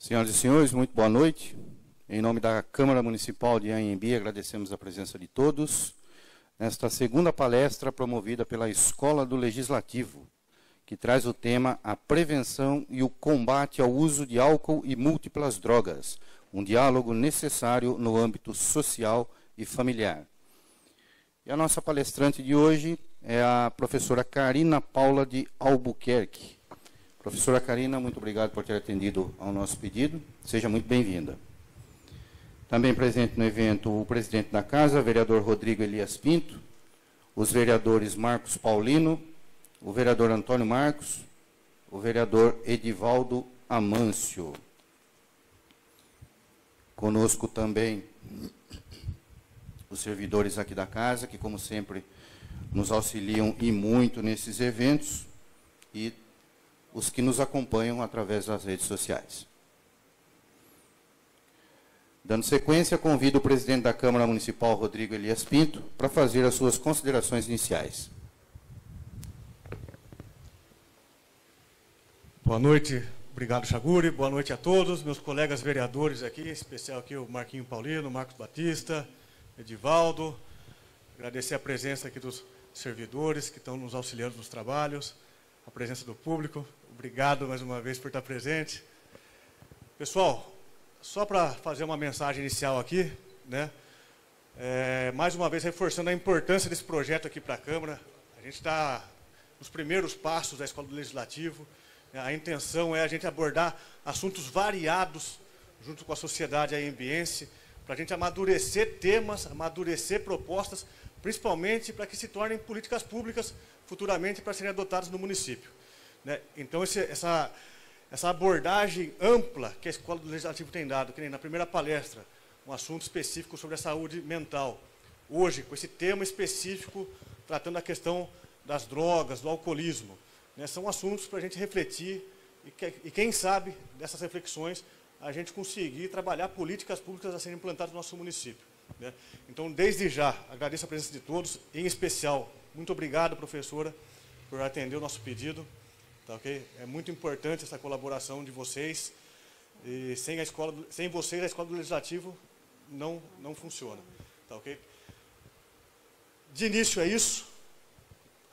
Senhoras e senhores, muito boa noite. Em nome da Câmara Municipal de Anhembi, agradecemos a presença de todos nesta segunda palestra promovida pela Escola do Legislativo, que traz o tema A Prevenção e o Combate ao Uso de Álcool e Múltiplas Drogas, um diálogo necessário no âmbito social e familiar. E a nossa palestrante de hoje é a professora Karina Paula de Albuquerque. Professora Karina, muito obrigado por ter atendido ao nosso pedido. Seja muito bem-vinda. Também presente no evento o presidente da Casa, vereador Rodrigo Elias Pinto, os vereadores Marcos Paulino, o vereador Antônio Marcos, o vereador Edivaldo Amâncio. Conosco também os servidores aqui da Casa, que, como sempre, nos auxiliam e muito nesses eventos, e os que nos acompanham através das redes sociais. Dando sequência, convido o presidente da Câmara Municipal, Rodrigo Elias Pinto, para fazer as suas considerações iniciais. Boa noite, obrigado, Chaguri. Boa noite a todos, meus colegas vereadores aqui, em especial aqui o Marquinho Paulino, Marcos Batista, Edivaldo. Agradecer a presença aqui dos servidores que estão nos auxiliando nos trabalhos, a presença do público. Obrigado mais uma vez por estar presente. Pessoal, só para fazer uma mensagem inicial aqui, né? Mais uma vez reforçando a importância desse projeto aqui para a Câmara. A gente está nos primeiros passos da Escola do Legislativo. A intenção é a gente abordar assuntos variados junto com a sociedade anhembiense, para a gente amadurecer temas, amadurecer propostas, principalmente para que se tornem políticas públicas futuramente para serem adotadas no município. Então, essa abordagem ampla que a Escola do Legislativo tem dado, que nem na primeira palestra, um assunto específico sobre a saúde mental. Hoje, com esse tema específico, tratando a questão das drogas, do alcoolismo. São assuntos para a gente refletir e quem sabe, dessas reflexões, a gente conseguir trabalhar políticas públicas a serem implantadas no nosso município. Então, desde já, agradeço a presença de todos, em especial, muito obrigado, professora, por atender o nosso pedido. Tá, okay? É muito importante essa colaboração de vocês. E sem vocês, a Escola do Legislativo não funciona. Tá, okay? De início é isso.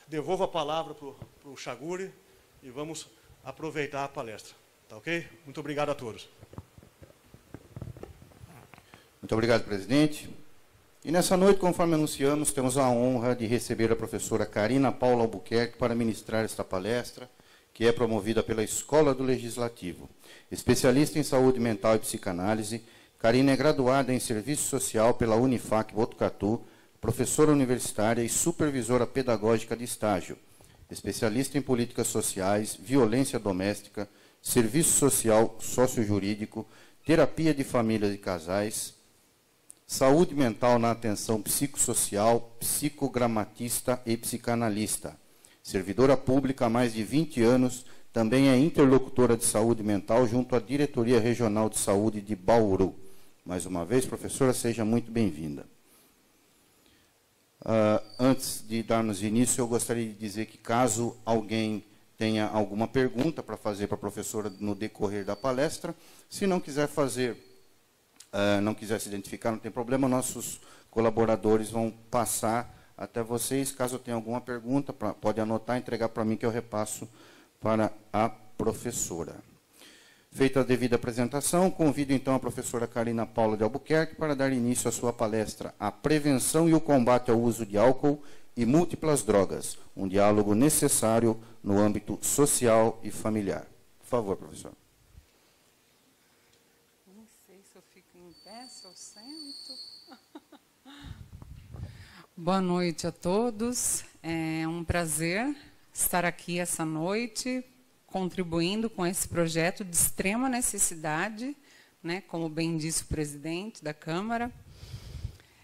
Devolvo a palavra para o Chaguri e vamos aproveitar a palestra. Tá, ok? Muito obrigado a todos. Muito obrigado, presidente. E nessa noite, conforme anunciamos, temos a honra de receber a professora Karina Paula Albuquerque para ministrar esta palestra, que é promovida pela Escola do Legislativo. Especialista em saúde mental e psicanálise, Karina é graduada em Serviço Social pela Unifac Botucatu, professora universitária e supervisora pedagógica de estágio, especialista em políticas sociais, violência doméstica, serviço social sociojurídico, terapia de famílias e casais, saúde mental na atenção psicossocial, psicogramatista e psicanalista. Servidora pública há mais de 20 anos, também é interlocutora de saúde mental junto à Diretoria Regional de Saúde de Bauru. Mais uma vez, professora, seja muito bem-vinda. Antes de darmos início, eu gostaria de dizer que, caso alguém tenha alguma pergunta para fazer para a professora no decorrer da palestra, se não quiser fazer, não quiser se identificar, não tem problema, nossos colaboradores vão passar até vocês. Caso tenha alguma pergunta, pode anotar e entregar para mim, que eu repasso para a professora. Feita a devida apresentação, convido então a professora Karina Paula de Albuquerque para dar início à sua palestra A Prevenção e o Combate ao Uso de Álcool e Múltiplas Drogas, um diálogo necessário no âmbito social e familiar. Por favor, professora. Não sei se eu fico em pé, se eu sento. Boa noite a todos. É um prazer estar aqui essa noite, contribuindo com esse projeto de extrema necessidade, né, como bem disse o presidente da Câmara.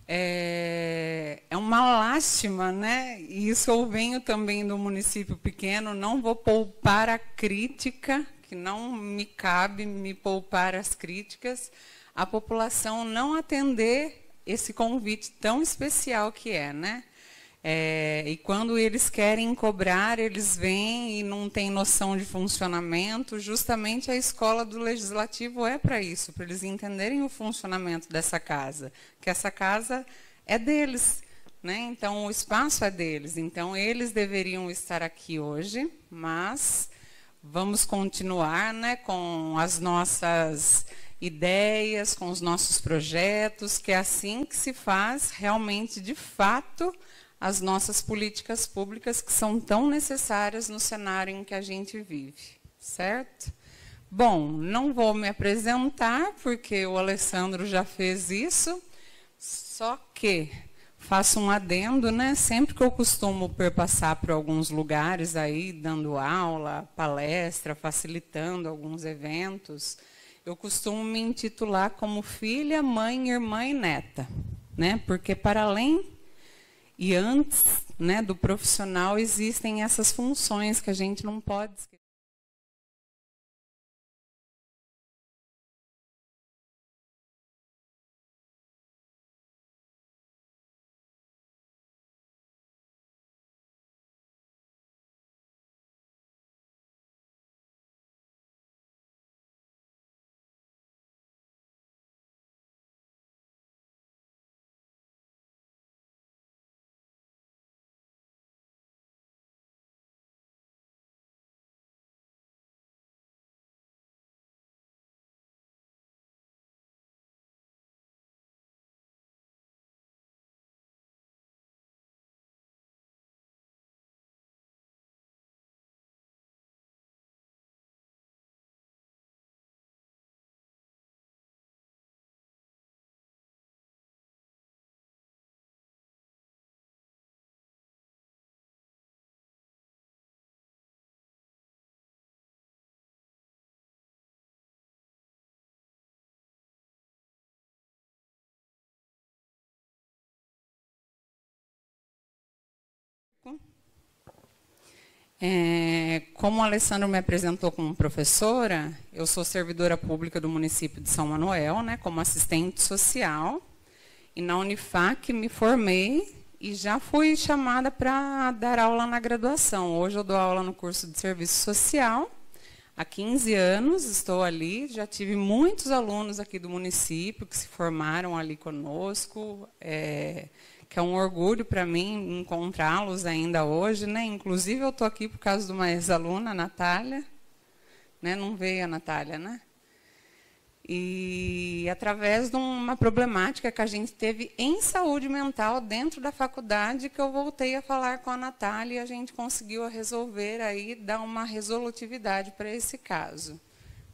É uma lástima, né? E isso eu venho também do município pequeno, não vou poupar a crítica, que não me cabe me poupar as críticas, a população não atender esse convite tão especial que é, né? E quando eles querem cobrar, eles vêm e não têm noção de funcionamento. Justamente a escola do Legislativo é para isso, para eles entenderem o funcionamento dessa casa, que essa casa é deles, né? Então, o espaço é deles. Então, eles deveriam estar aqui hoje, mas vamos continuar, né, com as nossas ideias, com os nossos projetos, que é assim que se faz realmente, de fato, as nossas políticas públicas que são tão necessárias no cenário em que a gente vive, certo? Bom, não vou me apresentar, porque o Alessandro já fez isso, só que faço um adendo, né? Sempre que eu costumo perpassar por alguns lugares aí, dando aula, palestra, facilitando alguns eventos, eu costumo me intitular como filha, mãe, irmã e neta, né? Porque para além e antes, né, do profissional, existem essas funções que a gente não pode esquecer. Como o Alessandro me apresentou como professora, eu sou servidora pública do município de São Manuel, né, como assistente social, e na Unifac me formei e já fui chamada para dar aula na graduação. Hoje eu dou aula no curso de serviço social. Há 15 anos estou ali, já tive muitos alunos aqui do município que se formaram ali conosco, que é um orgulho para mim encontrá-los ainda hoje, né? Inclusive, eu estou aqui por causa de uma ex-aluna, a Natália. Né? Não veio a Natália, né? E através de uma problemática que a gente teve em saúde mental dentro da faculdade, que eu voltei a falar com a Natália e a gente conseguiu resolver aí, dar uma resolutividade para esse caso.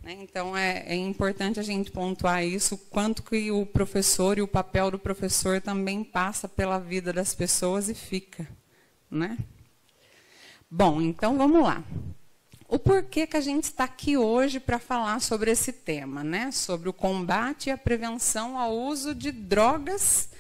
Então, é importante a gente pontuar isso, quanto que o professor e o papel do professor também passa pela vida das pessoas e fica. Né? Bom, então vamos lá. O porquê que a gente está aqui hoje para falar sobre esse tema, né? Sobre o combate e a prevenção ao uso de drogas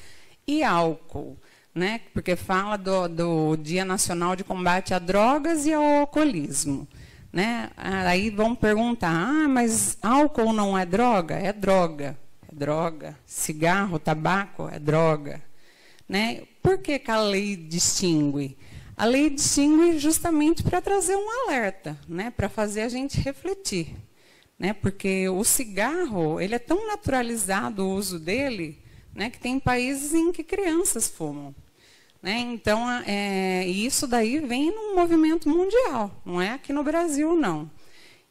e álcool. Né? Porque fala do Dia Nacional de Combate a Drogas e ao Alcoolismo. Né? Aí vão perguntar, mas álcool não é droga? É droga. É droga. Cigarro, tabaco, é droga. Né? Por que que a lei distingue? A lei distingue justamente para trazer um alerta, né? Para fazer a gente refletir. Né? Porque o cigarro, ele é tão naturalizado o uso dele, né, que tem países em que crianças fumam. Né? Então, isso daí vem num movimento mundial, não é aqui no Brasil, não.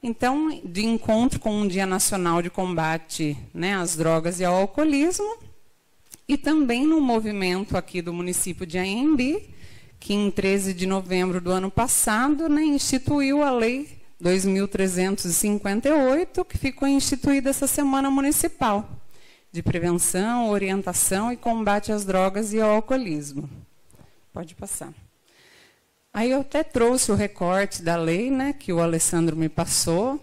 Então, de encontro com um Dia Nacional de Combate, né, às Drogas e ao Alcoolismo, e também no movimento aqui do município de Anhembi, que em 13 de novembro do ano passado, né, instituiu a Lei 2.358, que ficou instituída essa Semana Municipal de Prevenção, Orientação e Combate às Drogas e ao Alcoolismo. Pode passar. Aí eu até trouxe o recorte da lei, né, que o Alessandro me passou,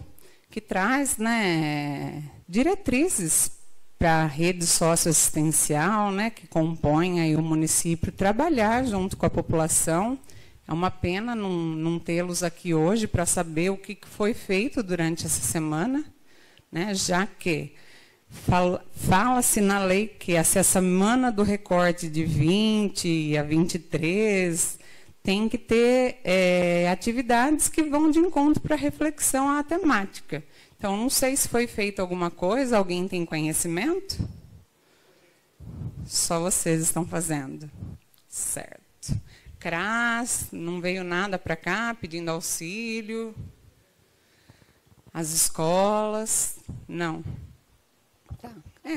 que traz, né, diretrizes para a rede socioassistencial, né, que compõe aí o município, trabalhar junto com a população. É uma pena não tê-los aqui hoje para saber o que foi feito durante essa semana, né, já que Fala-se na lei que essa semana do recorte de 20 a 23 tem que ter atividades que vão de encontro para reflexão à temática. Então, não sei se foi feita alguma coisa, alguém tem conhecimento? Só vocês estão fazendo. Certo. CRAS, não veio nada para cá pedindo auxílio. As escolas, não. Tá.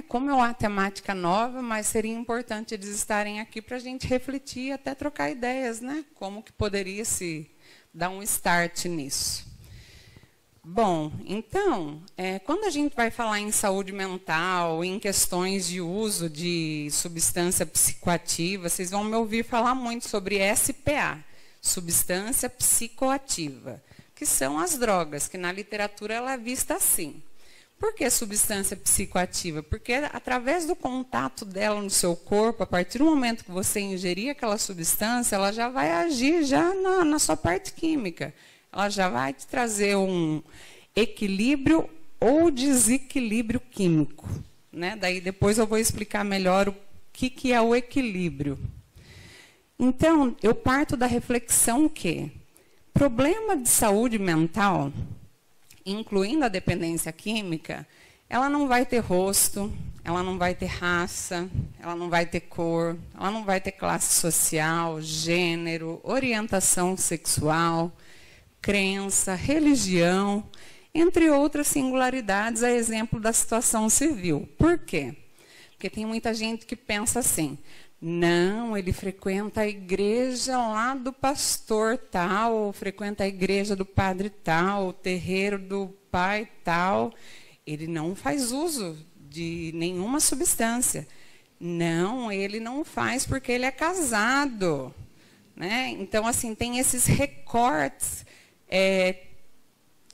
Como é uma temática nova, mas seria importante eles estarem aqui para a gente refletir e até trocar ideias, né? Como que poderia se dar um start nisso. Bom, então, quando a gente vai falar em saúde mental, em questões de uso de substância psicoativa, vocês vão me ouvir falar muito sobre SPA, substância psicoativa, que são as drogas, que na literatura ela é vista assim. Por que substância psicoativa? Porque através do contato dela no seu corpo, a partir do momento que você ingerir aquela substância, ela já vai agir já na sua parte química. Ela já vai te trazer um equilíbrio ou desequilíbrio químico, né? Daí depois eu vou explicar melhor o que é o equilíbrio. Então, eu parto da reflexão que problema de saúde mental, incluindo a dependência química, ela não vai ter rosto, ela não vai ter raça, ela não vai ter cor, ela não vai ter classe social, gênero, orientação sexual, crença, religião, entre outras singularidades, a exemplo da situação civil. Por quê? Porque tem muita gente que pensa assim, não, ele frequenta a igreja lá do pastor tal, ou frequenta a igreja do padre tal, o terreiro do pai tal, ele não faz uso de nenhuma substância. Não, ele não faz porque ele é casado, né? Então, assim, tem esses recortes,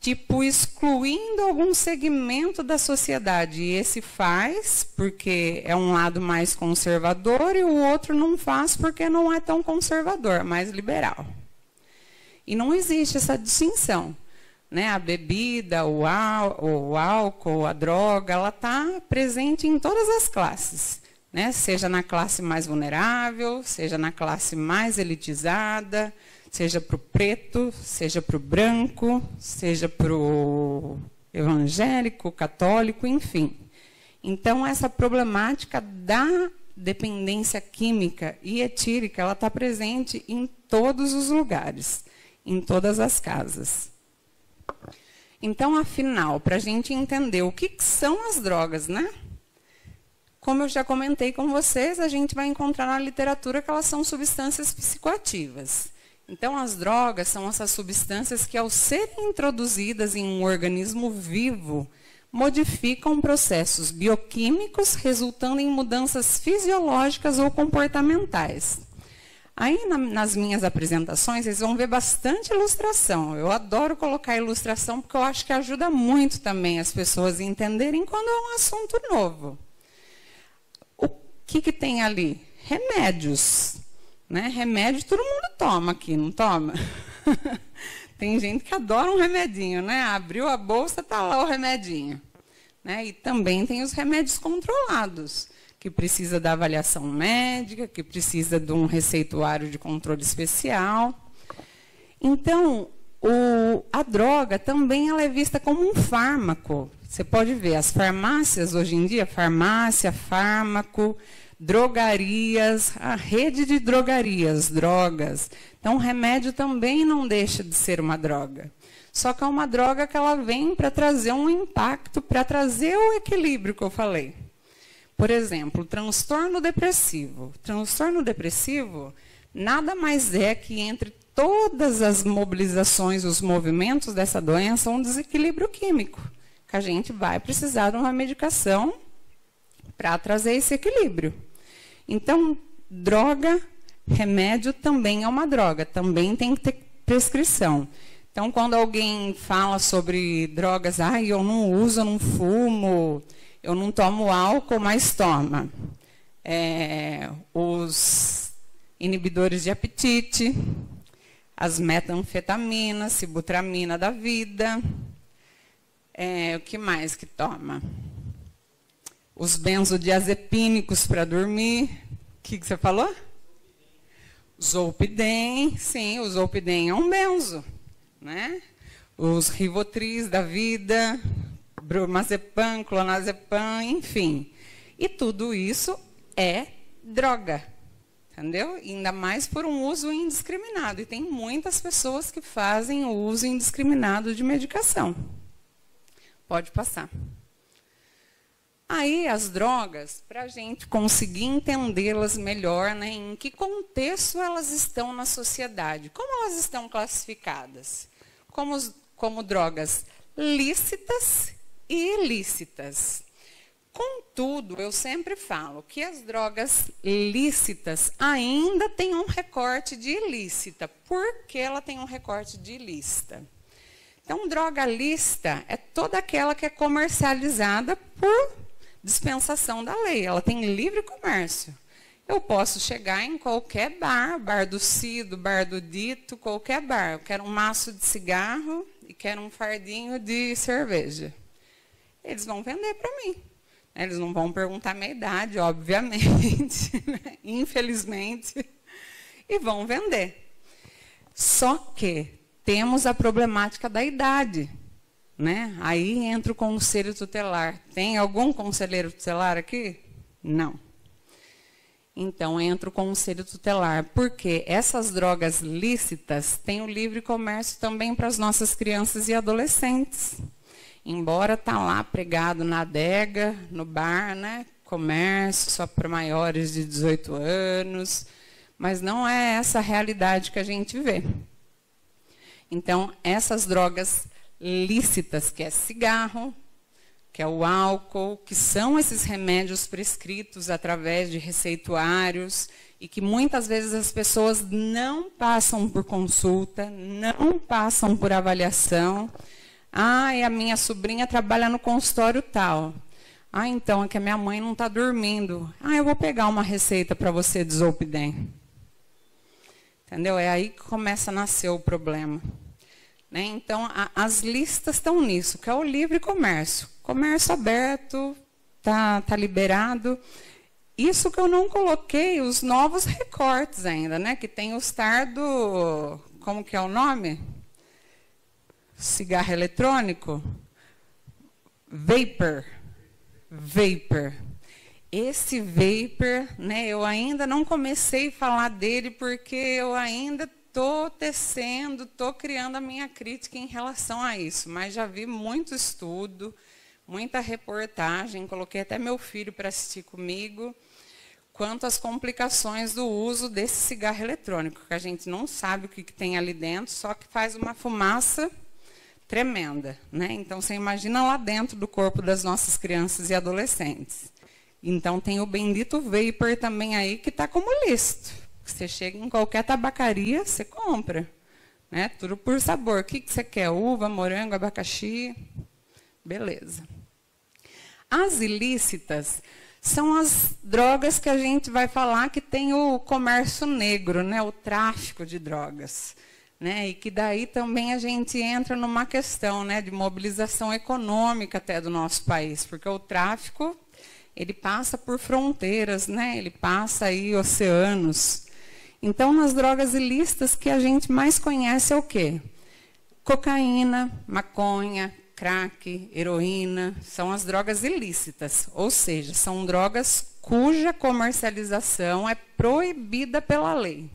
tipo, excluindo algum segmento da sociedade. E esse faz porque é um lado mais conservador e o outro não faz porque não é tão conservador, mais liberal. E não existe essa distinção, né? A bebida, o álcool, a droga, ela está presente em todas as classes, né? Seja na classe mais vulnerável, seja na classe mais elitizada, seja para o preto, seja para o branco, seja para o evangélico, católico, enfim. Então, essa problemática da dependência química e etílica, ela está presente em todos os lugares, em todas as casas. Então, afinal, para a gente entender o que são as drogas, né? Como eu já comentei com vocês, a gente vai encontrar na literatura que elas são substâncias psicoativas. Então, as drogas são essas substâncias que, ao serem introduzidas em um organismo vivo, modificam processos bioquímicos, resultando em mudanças fisiológicas ou comportamentais. Aí, nas minhas apresentações, vocês vão ver bastante ilustração. Eu adoro colocar ilustração, porque eu acho que ajuda muito também as pessoas a entenderem quando é um assunto novo. O que tem ali? Remédios. Né? Remédio todo mundo toma aqui, não toma? Tem gente que adora um remedinho, né? Abriu a bolsa, está lá o remedinho. Né? E também tem os remédios controlados, que precisa da avaliação médica, que precisa de um receituário de controle especial. Então, a droga também ela é vista como um fármaco. Você pode ver, as farmácias hoje em dia, farmácia, fármaco, drogarias, a rede de drogarias, drogas. Então, o remédio também não deixa de ser uma droga. Só que é uma droga que ela vem para trazer um impacto, para trazer o equilíbrio que eu falei. Por exemplo, transtorno depressivo. Transtorno depressivo nada mais é que entre todas as mobilizações, os movimentos dessa doença, um desequilíbrio químico, que a gente vai precisar de uma medicação para trazer esse equilíbrio. Então, droga, remédio também é uma droga, também tem que ter prescrição. Então, quando alguém fala sobre drogas, eu não uso, eu não fumo, eu não tomo álcool, mas toma. Os inibidores de apetite, as metanfetaminas, sibutramina da vida, o que mais que toma? os benzodiazepínicos para dormir. O que você falou? Zolpidem, sim, o Zolpidem é um benzo, né? Os Rivotris da vida, bromazepam, clonazepam, enfim. E tudo isso é droga, entendeu? Ainda mais por um uso indiscriminado. E tem muitas pessoas que fazem o uso indiscriminado de medicação. Pode passar. Aí, as drogas, para a gente conseguir entendê-las melhor, né, em que contexto elas estão na sociedade, como elas estão classificadas, como drogas lícitas e ilícitas. Contudo, eu sempre falo que as drogas lícitas ainda têm um recorte de ilícita. Por que ela tem um recorte de ilícita? Então, droga lícita é toda aquela que é comercializada por dispensação da lei. Ela tem livre comércio. Eu posso chegar em qualquer bar, bar do Cido, bar do Dito, qualquer bar. Eu quero um maço de cigarro e quero um fardinho de cerveja. Eles vão vender para mim. Eles não vão perguntar a minha idade, obviamente, né? Infelizmente, e vão vender. Só que temos a problemática da idade, né? Aí entra o conselho tutelar. Tem algum conselheiro tutelar aqui? Não. Então, entra o conselho tutelar, porque essas drogas lícitas têm o livre comércio também para as nossas crianças e adolescentes. Embora está lá pregado na adega, no bar, né? Comércio só para maiores de 18 anos, mas não é essa a realidade que a gente vê. Então, essas drogas lícitas, que é cigarro, que é o álcool, que são esses remédios prescritos através de receituários e que muitas vezes as pessoas não passam por consulta, não passam por avaliação. Ah, e a minha sobrinha trabalha no consultório tal. Ah, então, é que a minha mãe não está dormindo. Ah, eu vou pegar uma receita para você de Zolpidem. Entendeu? É aí que começa a nascer o problema. Né? Então, as listas estão nisso, que é o livre comércio. Comércio aberto, tá liberado. Isso que eu não coloquei, os novos recortes ainda, né? Que tem o STAR do... Como que é o nome? Cigarro eletrônico? Vapor. Esse vapor, né, eu ainda não comecei a falar dele porque eu ainda estou tecendo, estou criando a minha crítica em relação a isso. Mas já vi muito estudo, muita reportagem, coloquei até meu filho para assistir comigo, quanto às complicações do uso desse cigarro eletrônico, que a gente não sabe o que tem ali dentro, só que faz uma fumaça tremenda, né? Então, você imagina lá dentro do corpo das nossas crianças e adolescentes. Então, tem o bendito vapor também aí, que está como lícito. Você chega em qualquer tabacaria, você compra. Né? Tudo por sabor. O que você quer? Uva, morango, abacaxi? Beleza. As ilícitas são as drogas que a gente vai falar que tem o comércio negro, né? O tráfico de drogas. Né, e que daí também a gente entra numa questão, né, de mobilização econômica até do nosso país, porque o tráfico ele passa por fronteiras, né, ele passa aí oceanos. Então, nas drogas ilícitas que a gente mais conhece é o quê? Cocaína, maconha, crack, heroína, são as drogas ilícitas, ou seja, são drogas cuja comercialização é proibida pela lei.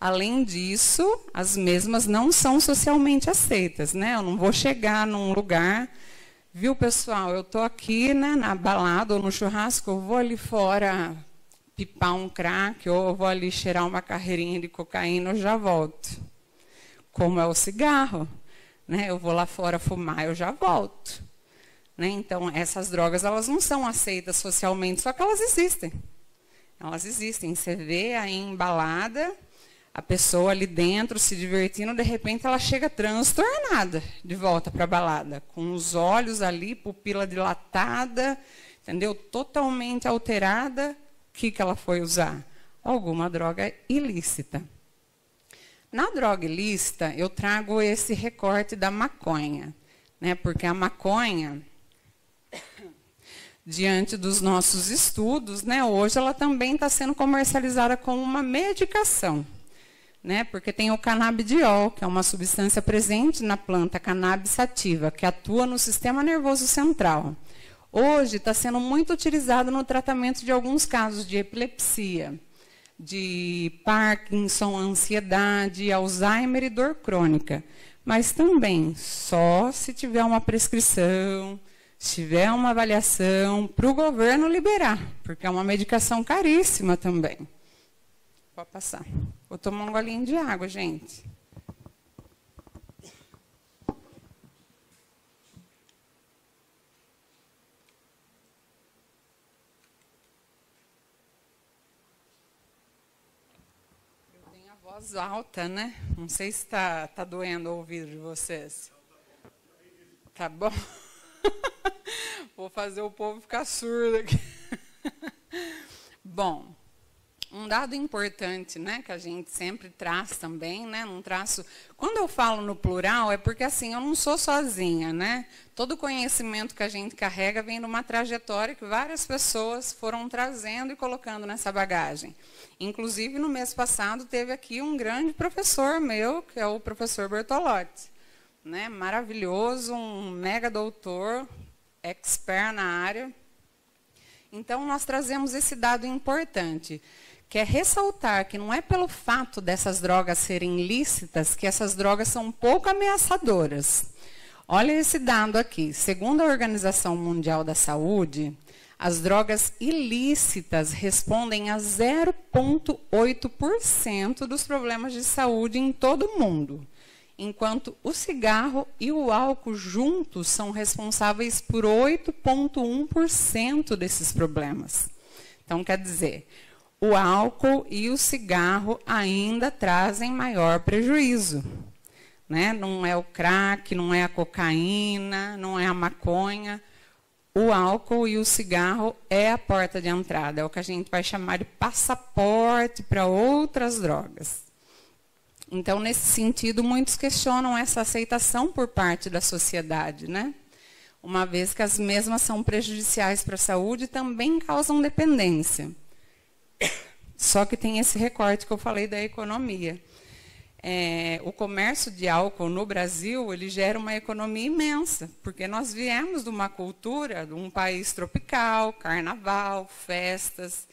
Além disso, as mesmas não são socialmente aceitas, né? Eu não vou chegar num lugar, viu, pessoal, eu estou aqui, né, na balada ou no churrasco, eu vou ali fora pipar um crack, ou eu vou ali cheirar uma carreirinha de cocaína, eu já volto. Como é o cigarro, né? Eu vou lá fora fumar, eu já volto. Né? Então, essas drogas elas não são aceitas socialmente, só que elas existem. Elas existem. Você vê aí em balada, a pessoa ali dentro se divertindo, de repente ela chega transtornada de volta para a balada, com os olhos ali, pupila dilatada, entendeu? Totalmente alterada. O que ela foi usar? Alguma droga ilícita. Na droga ilícita, eu trago esse recorte da maconha, né? Porque a maconha diante dos nossos estudos, né, hoje ela também está sendo comercializada como uma medicação, né, porque tem o canabidiol, que é uma substância presente na planta cannabis sativa, que atua no sistema nervoso central. Hoje está sendo muito utilizado no tratamento de alguns casos de epilepsia, de Parkinson, ansiedade, Alzheimer e dor crônica. Mas também só se tiver uma prescrição, se tiver uma avaliação para o governo liberar, porque é uma medicação caríssima também. Pode passar. Vou tomar um golinho de água, gente. Eu tenho a voz alta, né? Não sei se está doendo o ouvido de vocês. Tá bom? Vou fazer o povo ficar surdo aqui. Bom, um dado importante, né, que a gente sempre traz também, né, quando eu falo no plural, é porque assim, eu não sou sozinha, né? Todo conhecimento que a gente carrega vem de uma trajetória que várias pessoas foram trazendo e colocando nessa bagagem. Inclusive, no mês passado, teve aqui um grande professor meu, que é o professor Bertolotti, né? Maravilhoso, um mega doutor, expert na área. Então, nós trazemos esse dado importante, que é ressaltar que não é pelo fato dessas drogas serem lícitas que essas drogas são pouco ameaçadoras. Olha esse dado aqui. Segundo a Organização Mundial da Saúde, as drogas ilícitas respondem a 0,8% dos problemas de saúde em todo o mundo, enquanto o cigarro e o álcool juntos são responsáveis por 8,1% desses problemas. Então, quer dizer, o álcool e o cigarro ainda trazem maior prejuízo, né? Não é o crack, não é a cocaína, não é a maconha. O álcool e o cigarro é a porta de entrada, é o que a gente vai chamar de passaporte para outras drogas. Então, nesse sentido, muitos questionam essa aceitação por parte da sociedade, né? Uma vez que as mesmas são prejudiciais para a saúde e também causam dependência. Só que tem esse recorte que eu falei da economia. O comércio de álcool no Brasil, ele gera uma economia imensa, porque nós viemos de uma cultura, de um país tropical, carnaval, festas,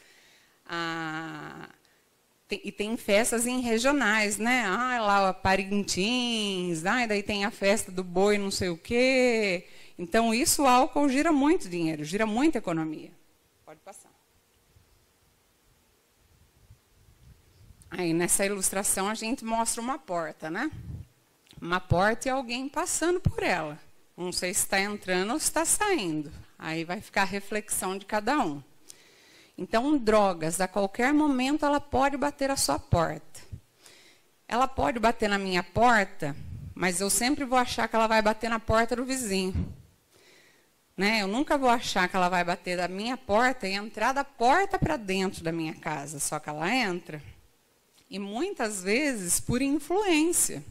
e tem festas em regionais, né? Lá Parintins, daí tem a festa do boi não sei o quê. Então, isso, o álcool gira muito dinheiro, gira muita economia. Pode passar. Aí, nessa ilustração, a gente mostra uma porta, né? Uma porta e alguém passando por ela. Não sei se está entrando ou se está saindo. Aí vai ficar a reflexão de cada um. Então, drogas, a qualquer momento, ela pode bater a sua porta. Ela pode bater na minha porta, mas eu sempre vou achar que ela vai bater na porta do vizinho. Né? Eu nunca vou achar que ela vai bater da minha porta e entrar da porta para dentro da minha casa, só que ela entra. E muitas vezes por influência.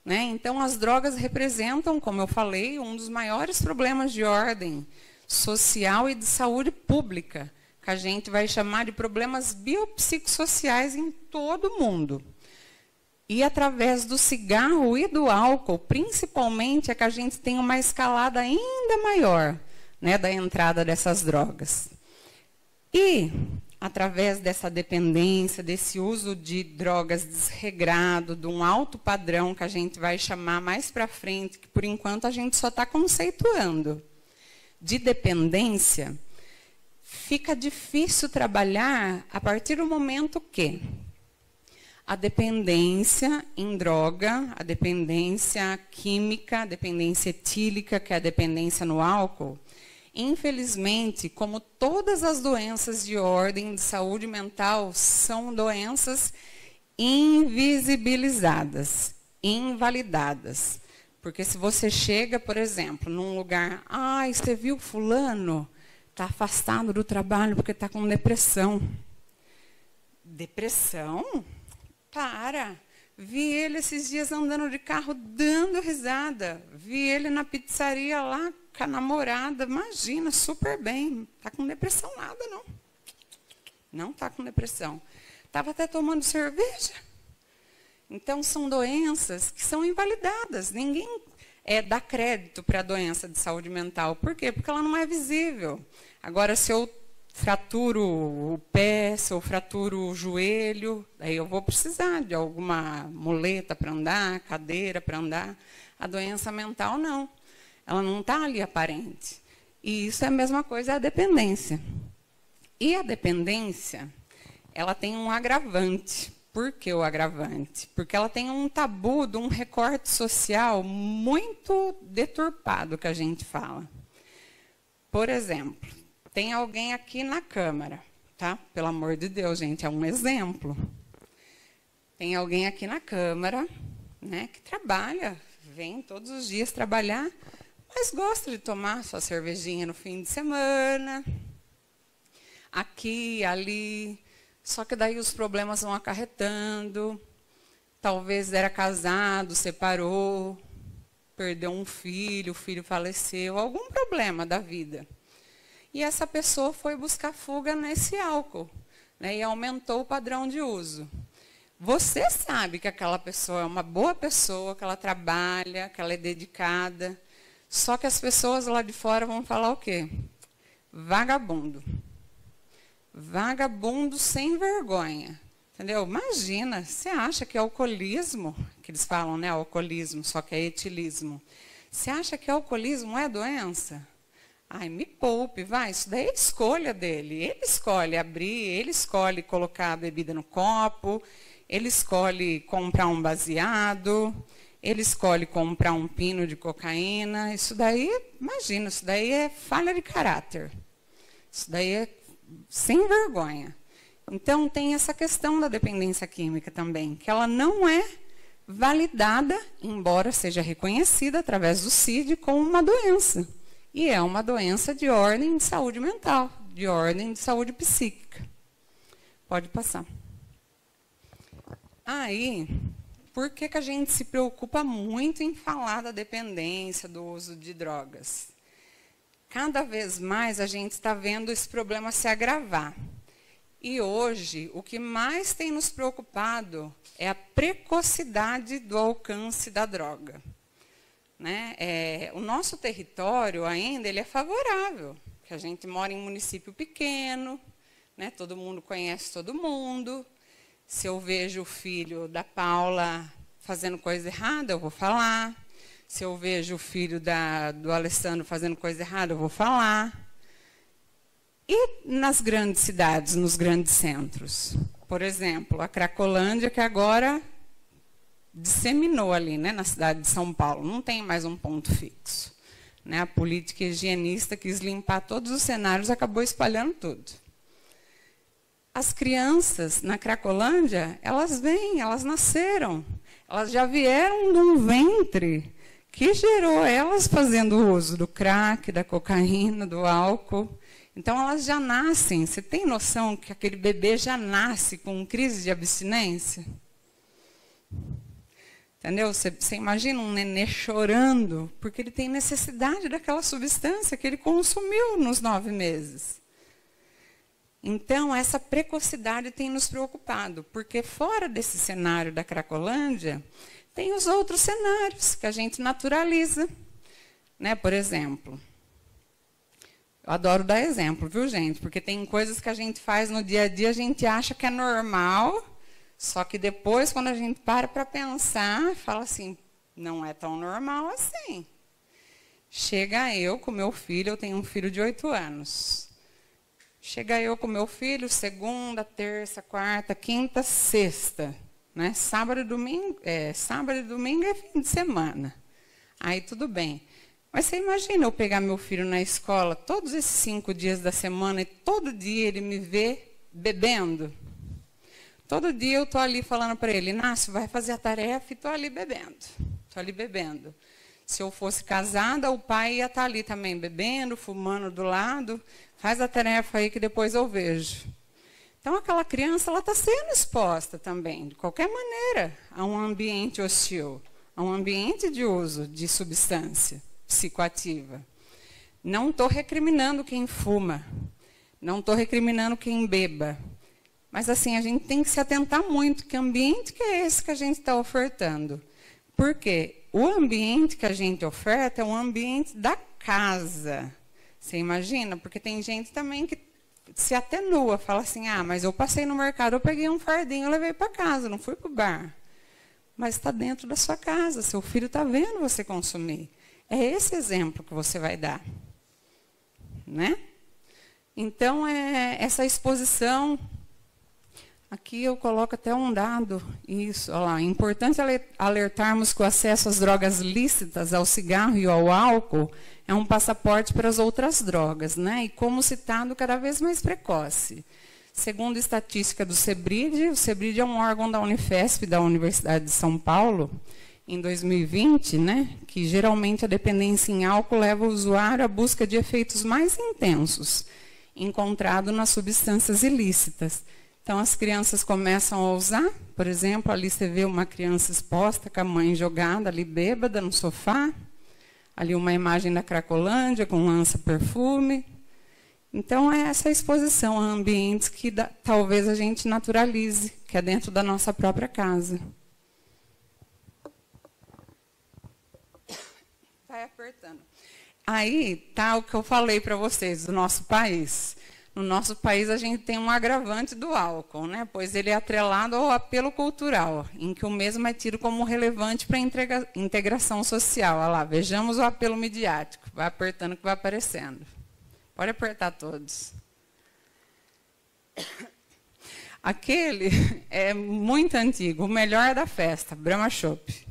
Né? Então, as drogas representam, como eu falei, um dos maiores problemas de ordem social e de saúde pública, que a gente vai chamar de problemas biopsicossociais em todo o mundo. E através do cigarro e do álcool, principalmente, é que a gente tem uma escalada ainda maior, né, da entrada dessas drogas. E, através dessa dependência, desse uso de drogas desregrado, de um alto padrão, que a gente vai chamar mais para frente, que por enquanto a gente só está conceituando, de dependência, fica difícil trabalhar a partir do momento que a dependência em droga, a dependência química, a dependência etílica, que é a dependência no álcool, infelizmente, como todas as doenças de ordem de saúde mental, são doenças invisibilizadas, invalidadas. Porque se você chega, por exemplo, num lugar, você viu fulano? Está afastado do trabalho porque está com depressão. Depressão? Para. Vi ele esses dias andando de carro dando risada. Vi ele na pizzaria lá com a namorada, imagina, super bem. Está com depressão nada, não. Não está com depressão. Estava até tomando cerveja. Então, são doenças que são invalidadas. Ninguém dá crédito para a doença de saúde mental. Por quê? Porque ela não é visível. Agora, se eu fraturo o pé, se eu fraturo o joelho, aí eu vou precisar de alguma muleta para andar, cadeira para andar. A doença mental, não. Ela não está ali aparente. E isso é a mesma coisa, a dependência. E a dependência, ela tem um agravante. Por que o agravante? Porque ela tem um tabu de um recorte social muito deturpado que a gente fala. Por exemplo, tem alguém aqui na Câmara, tá? Pelo amor de Deus, gente, é um exemplo. Tem alguém aqui na Câmara, né, que trabalha, vem todos os dias trabalhar, mas gosta de tomar sua cervejinha no fim de semana, aqui, ali. Só que daí os problemas vão acarretando. Talvez era casado, separou, perdeu um filho, o filho faleceu, algum problema da vida. E essa pessoa foi buscar fuga nesse álcool, né, e aumentou o padrão de uso. Você sabe que aquela pessoa é uma boa pessoa, que ela trabalha, que ela é dedicada, só que as pessoas lá de fora vão falar o quê? Vagabundo. Vagabundo sem vergonha. Entendeu? Imagina, você acha que é alcoolismo, que eles falam, né, alcoolismo, só que é etilismo. Você acha que alcoolismo é doença? Ai, me poupe, vai, isso daí é escolha dele. Ele escolhe abrir, ele escolhe colocar a bebida no copo, ele escolhe comprar um baseado, ele escolhe comprar um pino de cocaína. Isso daí, imagina, isso daí é falha de caráter. Isso daí é sem vergonha. Então, tem essa questão da dependência química também, que ela não é validada, embora seja reconhecida através do CID como uma doença. E é uma doença de ordem de saúde mental, de ordem de saúde psíquica. Pode passar. Aí, por que que a gente se preocupa muito em falar da dependência, do uso de drogas? Cada vez mais a gente está vendo esse problema se agravar. E hoje, o que mais tem nos preocupado é a precocidade do alcance da droga. Né? O nosso território ainda ele é favorável, porque a gente mora em município pequeno, né? Todo mundo conhece todo mundo. Se eu vejo o filho da Paula fazendo coisa errada, eu vou falar. Se eu vejo o filho do Alessandro fazendo coisa errada, eu vou falar. E nas grandes cidades, nos grandes centros? Por exemplo, a Cracolândia, que agora disseminou ali, né, na cidade de São Paulo. Não tem mais um ponto fixo. Né? A política higienista quis limpar todos os cenários, acabou espalhando tudo. As crianças na Cracolândia, elas vêm, elas nasceram. Elas já vieram de um ventre que gerou elas fazendo uso do crack, da cocaína, do álcool. Então, elas já nascem. Você tem noção que aquele bebê já nasce com crise de abstinência? Entendeu? Você imagina um nenê chorando porque ele tem necessidade daquela substância que ele consumiu nos 9 meses. Então, essa precocidade tem nos preocupado, porque fora desse cenário da Cracolândia, tem os outros cenários que a gente naturaliza. Né? Por exemplo, eu adoro dar exemplo, viu, gente? Porque tem coisas que a gente faz no dia a dia, a gente acha que é normal, só que depois, quando a gente para pensar, fala assim, não é tão normal assim. Chega eu com meu filho, eu tenho um filho de 8 anos. Chega eu com meu filho, segunda, terça, quarta, quinta, sexta. Né? Sábado e domingo é fim de semana. Aí tudo bem. Mas você imagina eu pegar meu filho na escola todos esses 5 dias da semana e todo dia ele me vê bebendo? Todo dia eu estou ali falando para ele, Inácio, vai fazer a tarefa e estou ali bebendo. Estou ali bebendo. Se eu fosse casada, o pai ia estar ali também bebendo, fumando do lado. Faz a tarefa aí que depois eu vejo. Então, aquela criança ela está sendo exposta também, de qualquer maneira, a um ambiente hostil, a um ambiente de uso de substância psicoativa. Não estou recriminando quem fuma, não estou recriminando quem beba. Mas, assim, a gente tem que se atentar muito, que ambiente que é esse que a gente está ofertando. Por quê? O ambiente que a gente oferta é um ambiente da casa. Você imagina? Porque tem gente também que se atenua, fala assim, ah, mas eu passei no mercado, eu peguei um fardinho, eu levei para casa, não fui para o bar. Mas está dentro da sua casa, seu filho está vendo você consumir. É esse exemplo que você vai dar. Né? Então, essa exposição... Aqui eu coloco até um dado, isso, olha lá. É importante alertarmos que o acesso às drogas lícitas, ao cigarro e ao álcool, é um passaporte para as outras drogas, né? E, como citado, cada vez mais precoce. Segundo estatística do CEBRID, o CEBRID é um órgão da Unifesp, da Universidade de São Paulo, em 2020, né? Que geralmente a dependência em álcool leva o usuário à busca de efeitos mais intensos, encontrado nas substâncias ilícitas. Então, as crianças começam a usar, por exemplo, ali você vê uma criança exposta com a mãe jogada ali bêbada no sofá, ali uma imagem da Cracolândia com lança-perfume. Então, é essa exposição a ambientes que talvez a gente naturalize, que é dentro da nossa própria casa. Vai apertando. Aí está o que eu falei para vocês do nosso país. No nosso país, a gente tem um agravante do álcool, né? Pois ele é atrelado ao apelo cultural, em que o mesmo é tido como relevante para a integração social. Olha lá, vejamos o apelo midiático. Vai apertando que vai aparecendo. Pode apertar todos. Aquele é muito antigo, o melhor da festa, Brahma Chopp.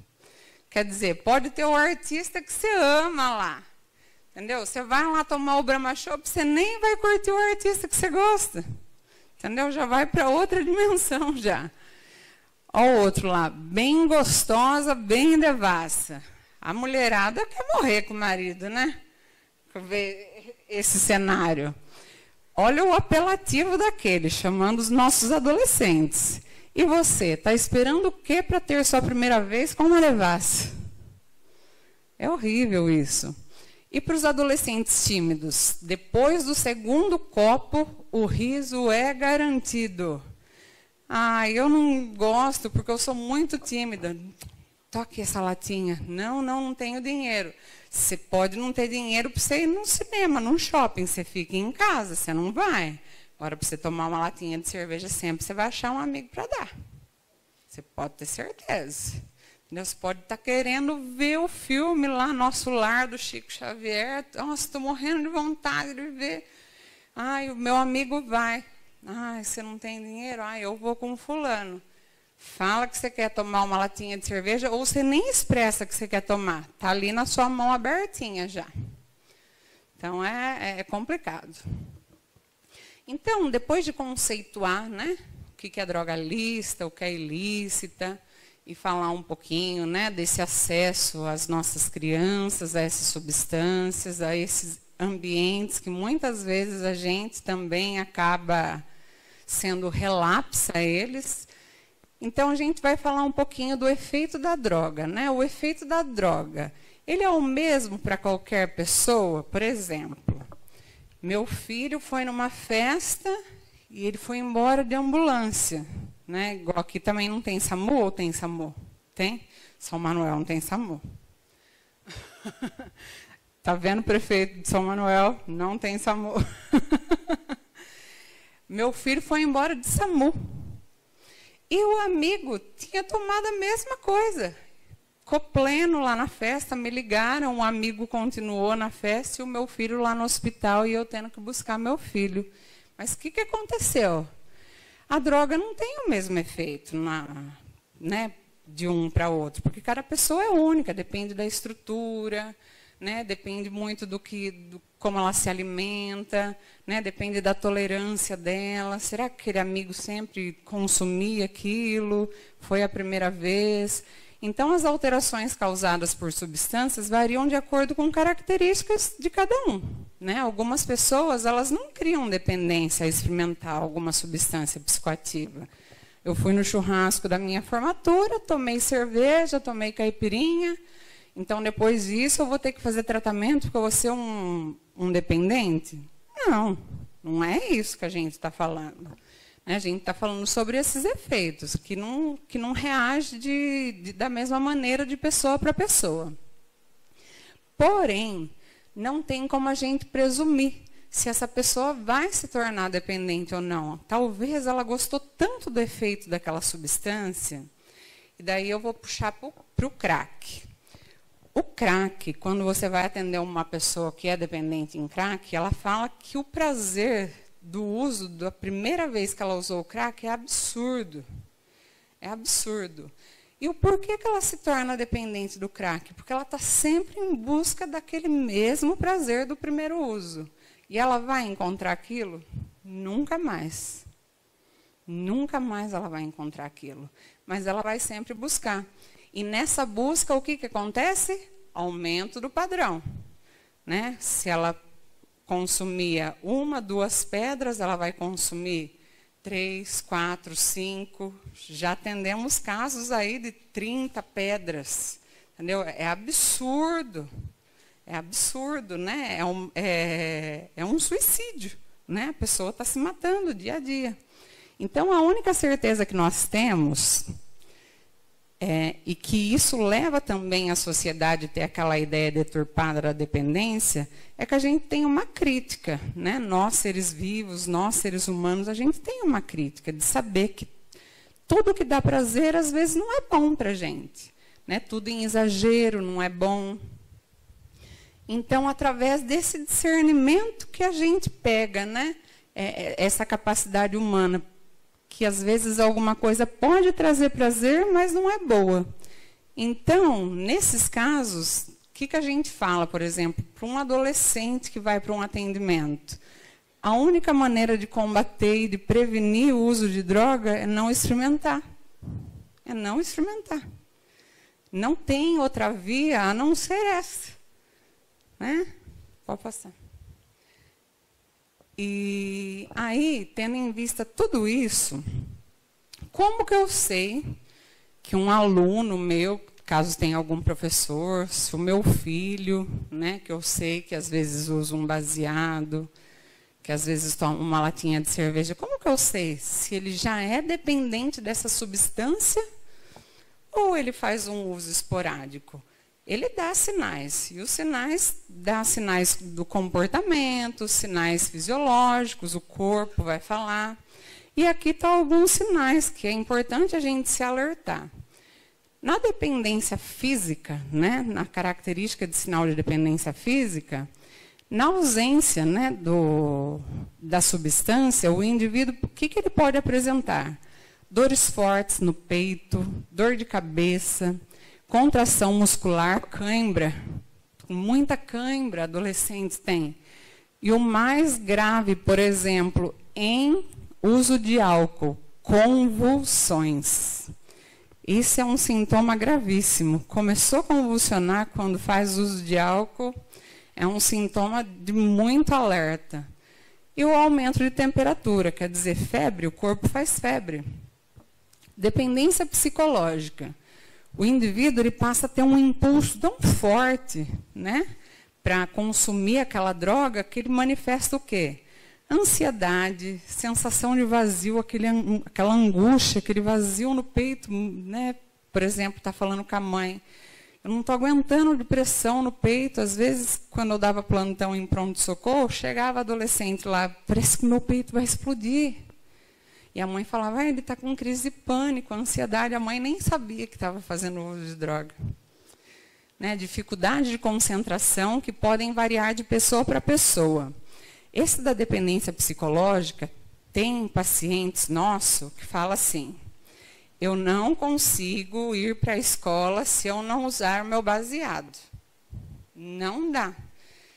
Quer dizer, pode ter o artista que você ama lá. Entendeu? Você vai lá tomar o Brahma Chopp, você nem vai curtir o artista que você gosta. Entendeu? Já vai para outra dimensão já. Olha o outro lá, bem gostosa, bem devassa. A mulherada quer morrer com o marido, né? Ver esse cenário. Olha o apelativo daquele, chamando os nossos adolescentes. E você, está esperando o quê para ter sua primeira vez com uma devassa? É horrível isso. E para os adolescentes tímidos, depois do segundo copo, o riso é garantido. Ah, eu não gosto porque eu sou muito tímida. Toque essa latinha. Não tenho dinheiro. Você pode não ter dinheiro para você ir no cinema, num shopping. Você fica em casa, você não vai. Agora, para você tomar uma latinha de cerveja sempre, você vai achar um amigo para dar. Você pode ter certeza. Você pode estar querendo ver o filme lá, Nosso Lar, do Chico Xavier. Nossa, estou morrendo de vontade de ver. Ai, o meu amigo vai. Ai, você não tem dinheiro? Ai, eu vou com fulano. Fala que você quer tomar uma latinha de cerveja, ou você nem expressa que você quer tomar. Está ali na sua mão abertinha já. Então, é complicado. Então, depois de conceituar, né, o que é droga lícita, o que é ilícita, e falar um pouquinho, né, desse acesso às nossas crianças, a essas substâncias, a esses ambientes que muitas vezes a gente também acaba sendo relapsa a eles. Então, a gente vai falar um pouquinho do efeito da droga, né? O efeito da droga, ele é o mesmo para qualquer pessoa? Por exemplo, meu filho foi numa festa e ele foi embora de ambulância. Né? Igual aqui também não tem SAMU, ou tem SAMU? Tem? São Manuel não tem SAMU. Está vendo, prefeito de São Manuel? Não tem SAMU. Meu filho foi embora de SAMU. E o amigo tinha tomado a mesma coisa. Ficou pleno lá na festa, me ligaram, um amigo continuou na festa e o meu filho lá no hospital e eu tendo que buscar meu filho. Mas o que aconteceu? A droga não tem o mesmo efeito né, de um para outro, porque cada pessoa é única, depende da estrutura, né, depende muito do como ela se alimenta, né, depende da tolerância dela. Será que aquele amigo sempre consumia aquilo? Foi a primeira vez? Então, as alterações causadas por substâncias variam de acordo com características de cada um. Né? Algumas pessoas elas não criam dependência a experimentar alguma substância psicoativa. Eu fui no churrasco da minha formatura, tomei cerveja, tomei caipirinha. Então, depois disso, eu vou ter que fazer tratamento, porque eu vou ser um dependente? Não, não é isso que a gente está falando. A gente está falando sobre esses efeitos, que não reage da mesma maneira de pessoa para pessoa. Porém, não tem como a gente presumir se essa pessoa vai se tornar dependente ou não. Talvez ela gostou tanto do efeito daquela substância, e daí eu vou puxar para o crack. O crack, quando você vai atender uma pessoa que é dependente em crack, ela fala que o prazer do uso, da primeira vez que ela usou o crack, é absurdo. É absurdo. E o porquê que ela se torna dependente do crack? Porque ela está sempre em busca daquele mesmo prazer do primeiro uso. E ela vai encontrar aquilo? Nunca mais. Nunca mais ela vai encontrar aquilo. Mas ela vai sempre buscar. E nessa busca, o que acontece? Aumento do padrão. Né? Se ela consumia 1, 2 pedras, ela vai consumir 3, 4, 5. Já atendemos casos aí de 30 pedras. Entendeu? É absurdo. É absurdo, né? É um suicídio, né? A pessoa está se matando dia a dia. Então, a única certeza que nós temos, e que isso leva também a sociedade a ter aquela ideia deturpada da dependência, é que a gente tem uma crítica, né? Nós, seres vivos, nós, seres humanos, a gente tem uma crítica de saber que tudo que dá prazer, às vezes, não é bom para a gente. Né? Tudo em exagero não é bom. Então, através desse discernimento que a gente pega, né? Essa capacidade humana, que às vezes alguma coisa pode trazer prazer, mas não é boa. Então, nesses casos, o que a gente fala, por exemplo, para um adolescente que vai para um atendimento? A única maneira de combater e de prevenir o uso de droga é não experimentar. É não experimentar. Não tem outra via a não ser essa. Né? Pode passar. E aí, tendo em vista tudo isso, como que eu sei que um aluno meu, caso tenha algum professor, se o meu filho, né, que eu sei que às vezes usa um baseado, que às vezes toma uma latinha de cerveja, como que eu sei se ele já é dependente dessa substância ou ele faz um uso esporádico? Ele dá sinais, e os sinais dá sinais do comportamento, sinais fisiológicos, o corpo vai falar. E aqui estão alguns sinais que é importante a gente se alertar. Na dependência física, né, na característica de sinal de dependência física, na ausência, né, da substância, o indivíduo, o que ele pode apresentar? Dores fortes no peito, dor de cabeça, contração muscular, cãibra, muita cãibra, adolescentes têm. E o mais grave, por exemplo, em uso de álcool, convulsões. Isso é um sintoma gravíssimo. Começou a convulsionar quando faz uso de álcool, é um sintoma de muito alerta. E o aumento de temperatura, quer dizer, febre, o corpo faz febre. Dependência psicológica. O indivíduo ele passa a ter um impulso tão forte, né, para consumir aquela droga, que ele manifesta o quê? Ansiedade, sensação de vazio, aquela angústia, aquele vazio no peito, né? Por exemplo, está falando com a mãe, eu não estou aguentando depressão no peito. Às vezes, quando eu dava plantão em pronto-socorro, chegava adolescente lá, parece que meu peito vai explodir. E a mãe falava, ele está com crise de pânico, ansiedade. A mãe nem sabia que estava fazendo uso de droga. Né? Dificuldade de concentração que podem variar de pessoa para pessoa. Esse da dependência psicológica, tem pacientes nossos que falam assim, eu não consigo ir para a escola se eu não usar o meu baseado. Não dá.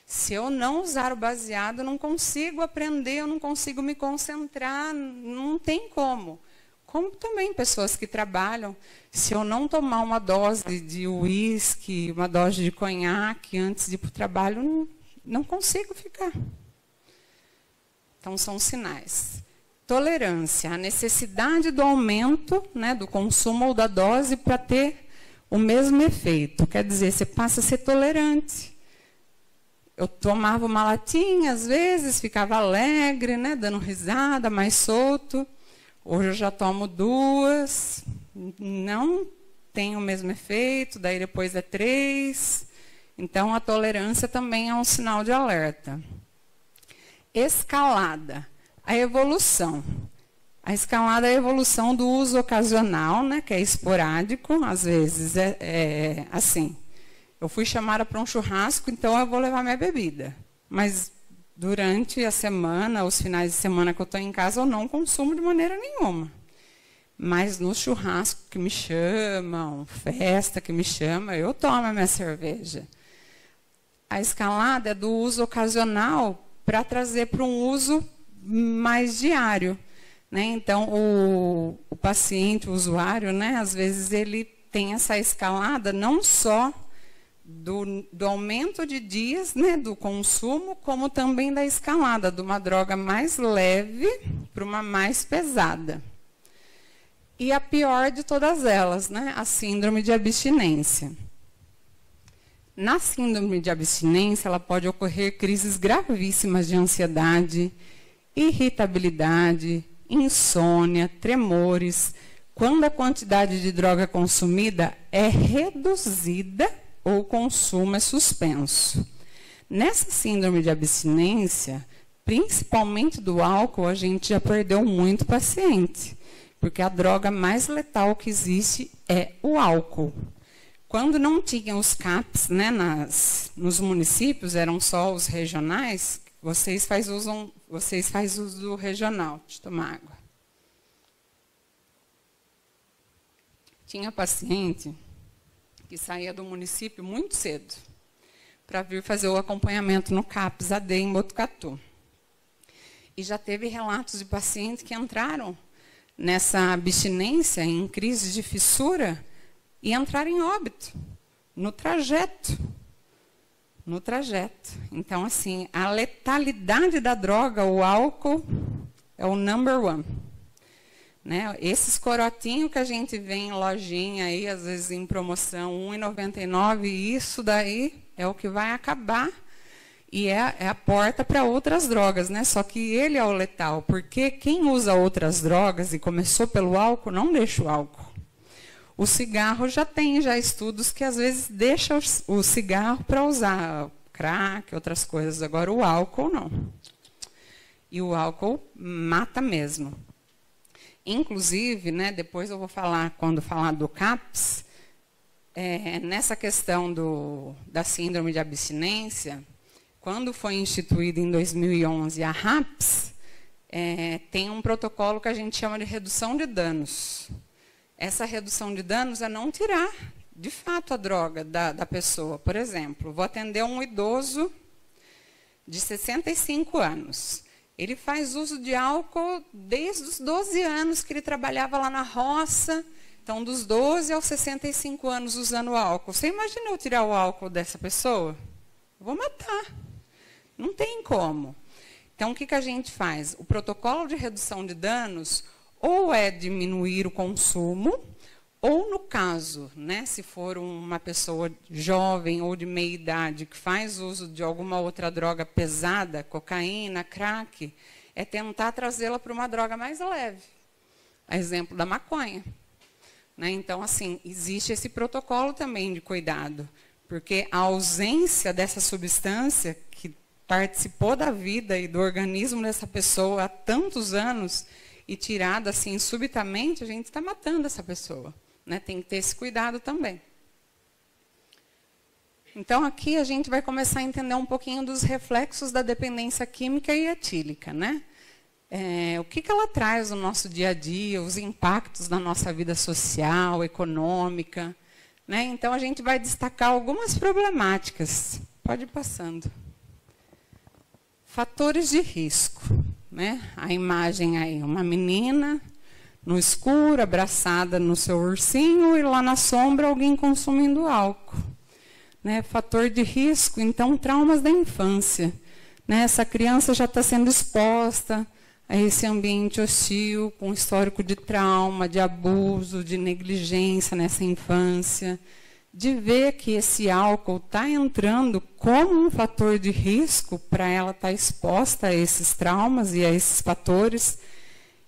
Se eu não usar o baseado, eu não consigo aprender, eu não consigo me concentrar, não tem como. Como também pessoas que trabalham, se eu não tomar uma dose de uísque, uma dose de conhaque antes de ir para o trabalho, não consigo ficar. Então, são sinais. Tolerância, a necessidade do aumento, né, do consumo ou da dose para ter o mesmo efeito. Quer dizer, você passa a ser tolerante. eu tomava uma latinha, às vezes, ficava alegre, né, dando risada, mais solto. Hoje eu já tomo 2, não tem o mesmo efeito, daí depois é 3. Então, a tolerância também é um sinal de alerta. Escalada, a evolução. A escalada é a evolução do uso ocasional, né, que é esporádico, às vezes é assim. Eu fui chamada para um churrasco, então eu vou levar minha bebida. Mas durante a semana, os finais de semana que eu estou em casa, eu não consumo de maneira nenhuma. Mas no churrasco que me chamam, festa que me chama, eu tomo a minha cerveja. A escalada é do uso ocasional para trazer para um uso mais diário. Né? Então, o paciente, o usuário, né, às vezes ele tem essa escalada não só do aumento de dias, né, do consumo, como também da escalada, de uma droga mais leve para uma mais pesada. E a pior de todas elas, né, a síndrome de abstinência. Na síndrome de abstinência, ela pode ocorrer crises gravíssimas de ansiedade, irritabilidade, insônia, tremores, quando a quantidade de droga consumida é reduzida ou o consumo é suspenso. Nessa síndrome de abstinência, principalmente do álcool, a gente já perdeu muito paciente, porque a droga mais letal que existe é o álcool. Quando não tinha os CAPs, né, nos municípios, eram só os regionais, vocês fazem uso do regional. Deixa eu tomar água. Tinha paciente que saía do município muito cedo para vir fazer o acompanhamento no CAPS AD em Botucatu. E já teve relatos de pacientes que entraram nessa abstinência, em crise de fissura, e entraram em óbito, no trajeto. No trajeto. Então, assim, a letalidade da droga, o álcool, é o number 1. Né? Esses corotinhos que a gente vê em lojinha, aí, às vezes em promoção, R$1,99, isso daí é o que vai acabar. E é a porta para outras drogas, né? Só que ele é o letal, porque quem usa outras drogas e começou pelo álcool, não deixa o álcool. O cigarro já tem estudos que às vezes deixam o cigarro para usar crack, outras coisas. Agora o álcool não. E o álcool mata mesmo. Inclusive, né, depois eu vou falar, quando falar do CAPS, nessa questão da síndrome de abstinência, quando foi instituída em 2011 a RAPS, tem um protocolo que a gente chama de redução de danos. Essa redução de danos é não tirar, de fato, a droga da pessoa. Por exemplo, vou atender um idoso de 65 anos. Ele faz uso de álcool desde os 12 anos que ele trabalhava lá na roça. Então, dos 12 aos 65 anos usando álcool. Você imagina eu tirar o álcool dessa pessoa? Eu vou matar. Não tem como. Então, o que a gente faz? O protocolo de redução de danos ou é diminuir o consumo, ou no caso, né, se for uma pessoa jovem ou de meia idade que faz uso de alguma outra droga pesada, cocaína, crack, é tentar trazê-la para uma droga mais leve. A exemplo da maconha. Né? Então, assim, existe esse protocolo também de cuidado, porque a ausência dessa substância que participou da vida e do organismo dessa pessoa há tantos anos e tirada assim subitamente, a gente está matando essa pessoa. Né? Tem que ter esse cuidado também. Então, aqui a gente vai começar a entender um pouquinho dos reflexos da dependência química e etílica. Né? O que ela traz no nosso dia a dia, os impactos na nossa vida social, econômica. Né? Então, a gente vai destacar algumas problemáticas. Pode ir passando. Fatores de risco. Né? A imagem aí, uma menina no escuro, abraçada no seu ursinho, e lá na sombra alguém consumindo álcool. Né? Fator de risco, então, traumas da infância. Né? Essa criança já está sendo exposta a esse ambiente hostil, com histórico de trauma, de abuso, de negligência nessa infância. de ver que esse álcool está entrando como um fator de risco para ela estar exposta a esses traumas e a esses fatores.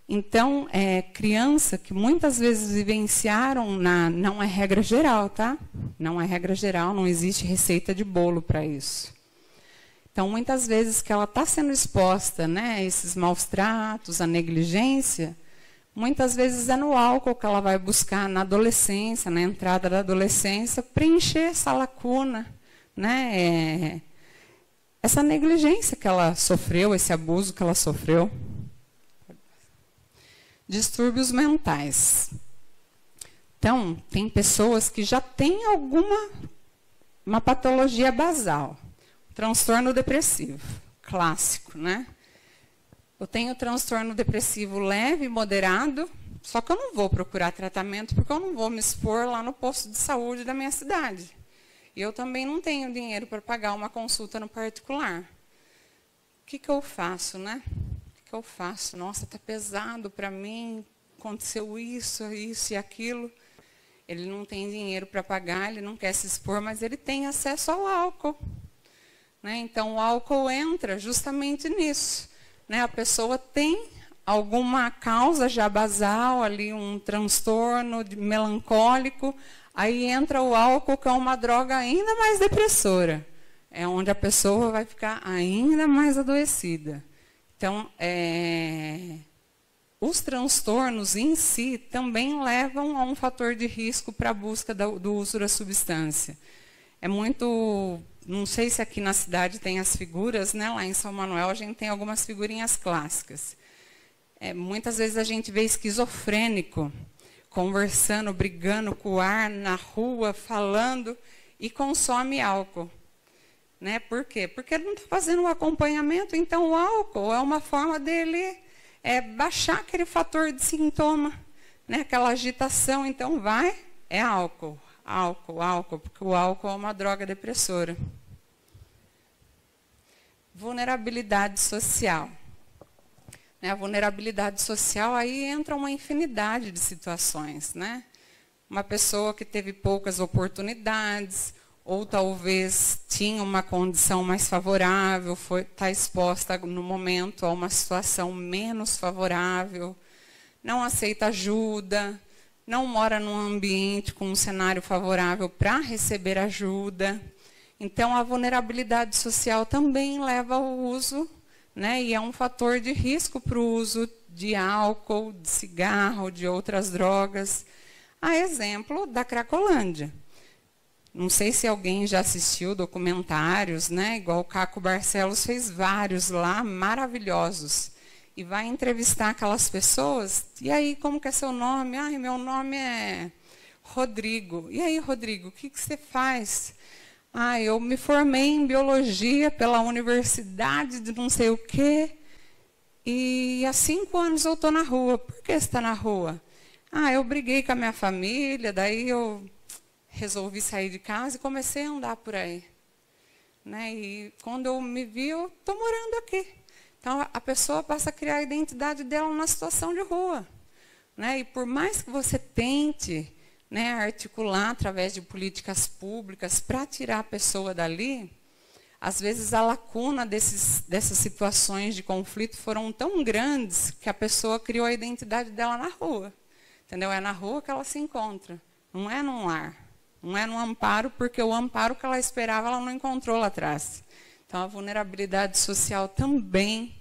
Então, criança que muitas vezes vivenciaram, não é regra geral, tá? Não é regra geral, não existe receita de bolo para isso. Então, muitas vezes que ela está sendo exposta, né, a esses maus tratos, a negligência, muitas vezes é no álcool que ela vai buscar na adolescência, na entrada da adolescência, preencher essa lacuna, né, essa negligência que ela sofreu, esse abuso que ela sofreu. Distúrbios mentais. Então, tem pessoas que já têm uma patologia basal. Transtorno depressivo, clássico, né? Eu tenho transtorno depressivo leve e moderado, só que eu não vou procurar tratamento porque eu não vou me expor lá no posto de saúde da minha cidade. E eu também não tenho dinheiro para pagar uma consulta no particular. O que eu faço, né? O que eu faço? Nossa, está pesado para mim, aconteceu isso e aquilo. Ele não tem dinheiro para pagar, ele não quer se expor, mas ele tem acesso ao álcool. Né? Então, o álcool entra justamente nisso. Né? A pessoa tem alguma causa já basal, ali, um transtorno melancólico, aí entra o álcool, que é uma droga ainda mais depressora. É onde a pessoa vai ficar ainda mais adoecida. Então, os transtornos em si também levam a um fator de risco para a busca do uso da substância. É muito... Não sei se aqui na cidade tem as figuras, né? Lá em São Manuel a gente tem algumas figurinhas clássicas. Muitas vezes a gente vê esquizofrênico, conversando, brigando com o ar, na rua, falando, e consome álcool. Né? Por quê? Porque ele não está fazendo o acompanhamento, então o álcool é uma forma dele baixar aquele fator de sintoma, né? Aquela agitação, então é álcool. Álcool, porque o álcool é uma droga depressora. Vulnerabilidade social. A vulnerabilidade social, aí entra uma infinidade de situações. Né? Uma pessoa que teve poucas oportunidades, ou talvez tinha uma condição mais favorável, está exposta no momento a uma situação menos favorável, não aceita ajuda, não mora num ambiente com um cenário favorável para receber ajuda. Então, a vulnerabilidade social também leva ao uso, né, e é um fator de risco para o uso de álcool, de cigarro, de outras drogas. A exemplo da Cracolândia. Não sei se alguém já assistiu documentários, né, igual o Caco Barcelos fez vários lá, maravilhosos. E vai entrevistar aquelas pessoas. E aí, como que é seu nome? Ah, meu nome é Rodrigo. E aí, Rodrigo, o que você faz? Ah, eu me formei em biologia pela universidade de não sei o quê. E há 5 anos eu estou na rua. Por que você está na rua? Ah, eu briguei com a minha família, daí eu resolvi sair de casa e comecei a andar por aí. Né? E quando eu me vi, eu estou morando aqui. Então, a pessoa passa a criar a identidade dela numa situação de rua. Né? E por mais que você tente, né, articular através de políticas públicas para tirar a pessoa dali, às vezes a lacuna dessas situações de conflito foram tão grandes que a pessoa criou a identidade dela na rua. Entendeu? É na rua que ela se encontra, não é num lar. Não é num amparo, porque o amparo que ela esperava ela não encontrou lá atrás. Então, a vulnerabilidade social também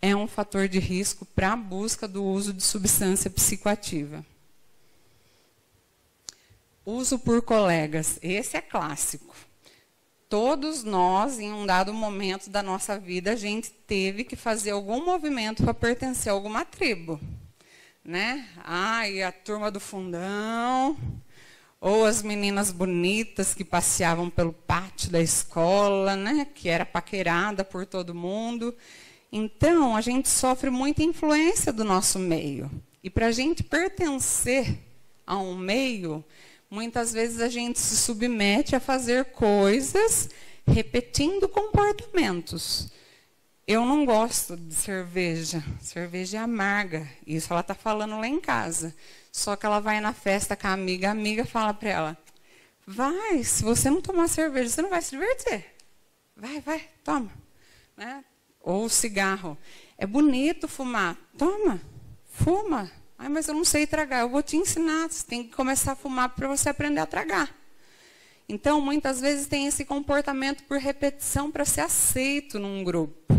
é um fator de risco para a busca do uso de substância psicoativa. Uso por colegas. Esse é clássico. Todos nós, em um dado momento da nossa vida, a gente teve que fazer algum movimento para pertencer a alguma tribo. Né? E a turma do fundão... Ou as meninas bonitas que passeavam pelo pátio da escola, né, que era paquerada por todo mundo. Então, a gente sofre muita influência do nosso meio. E para a gente pertencer a um meio, muitas vezes a gente se submete a fazer coisas repetindo comportamentos. Eu não gosto de cerveja. Cerveja é amarga. Isso ela está falando lá em casa. Só que ela vai na festa com a amiga fala para ela, Vai, se você não tomar cerveja, você não vai se divertir. Vai, toma. Né? Ou cigarro. É bonito fumar. Toma, fuma. Ai, mas eu não sei tragar. Eu vou te ensinar. Você tem que começar a fumar para você aprender a tragar. Então, muitas vezes tem esse comportamento por repetição para ser aceito num grupo.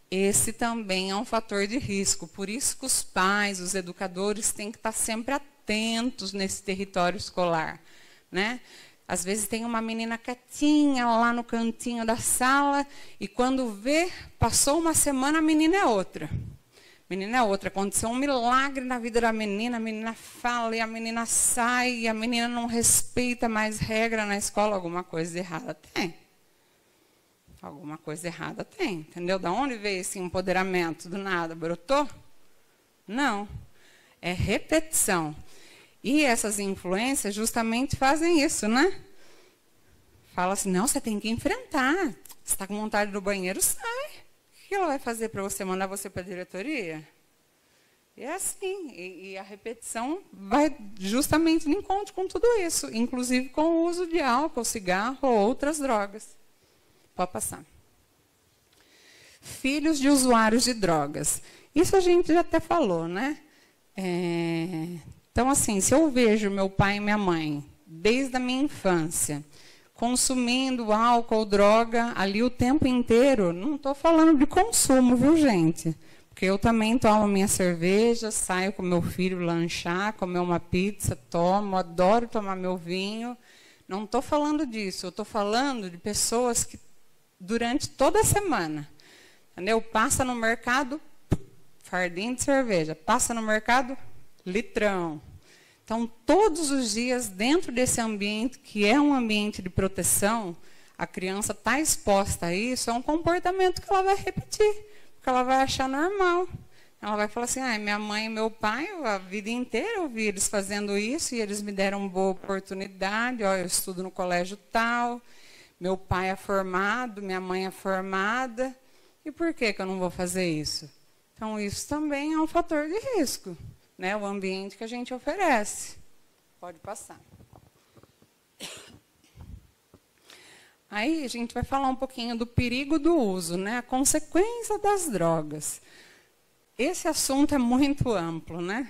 Esse também é um fator de risco. Por isso que os pais, os educadores, têm que estar sempre atentos nesse território escolar. Né? Às vezes tem uma menina quietinha lá no cantinho da sala e quando vê, passou uma semana, a menina é outra. Menina é outra. Aconteceu um milagre na vida da menina, a menina fala e a menina sai, e a menina não respeita mais regra na escola. Alguma coisa errada tem. Alguma coisa errada tem. Entendeu? Da onde veio esse empoderamento? Do nada? Brotou? Não. É repetição. E essas influências justamente fazem isso, né? Fala assim, não, você tem que enfrentar. Você está com vontade do banheiro, sai. O que ela vai fazer para você? Mandar você para a diretoria? E é assim. E a repetição vai justamente de encontro com tudo isso, inclusive com o uso de álcool, cigarro ou outras drogas. Pode passar. Filhos de usuários de drogas. Isso a gente já até falou, né? Então, assim, se eu vejo meu pai e minha mãe, desde a minha infância, consumindo álcool, droga, ali o tempo inteiro, não estou falando de consumo, viu, gente? Porque eu também tomo minha cerveja, saio com meu filho lanchar, comer uma pizza, tomo, adoro tomar meu vinho. Não estou falando disso, eu estou falando de pessoas que, durante toda a semana, entendeu? Passa no mercado, fardinho de cerveja, passa no mercado, litrão. Então, todos os dias, dentro desse ambiente, que é um ambiente de proteção, a criança está exposta a isso, é um comportamento que ela vai repetir, porque ela vai achar normal. Ela vai falar assim, minha mãe e meu pai, a vida inteira eu vi eles fazendo isso, e eles me deram uma boa oportunidade, eu estudo no colégio tal, meu pai é formado, minha mãe é formada, e por que eu não vou fazer isso? Então, isso também é um fator de risco. Né, o ambiente que a gente oferece. Pode passar. Aí a gente vai falar um pouquinho do perigo do uso, né, a consequência das drogas. Esse assunto é muito amplo, né?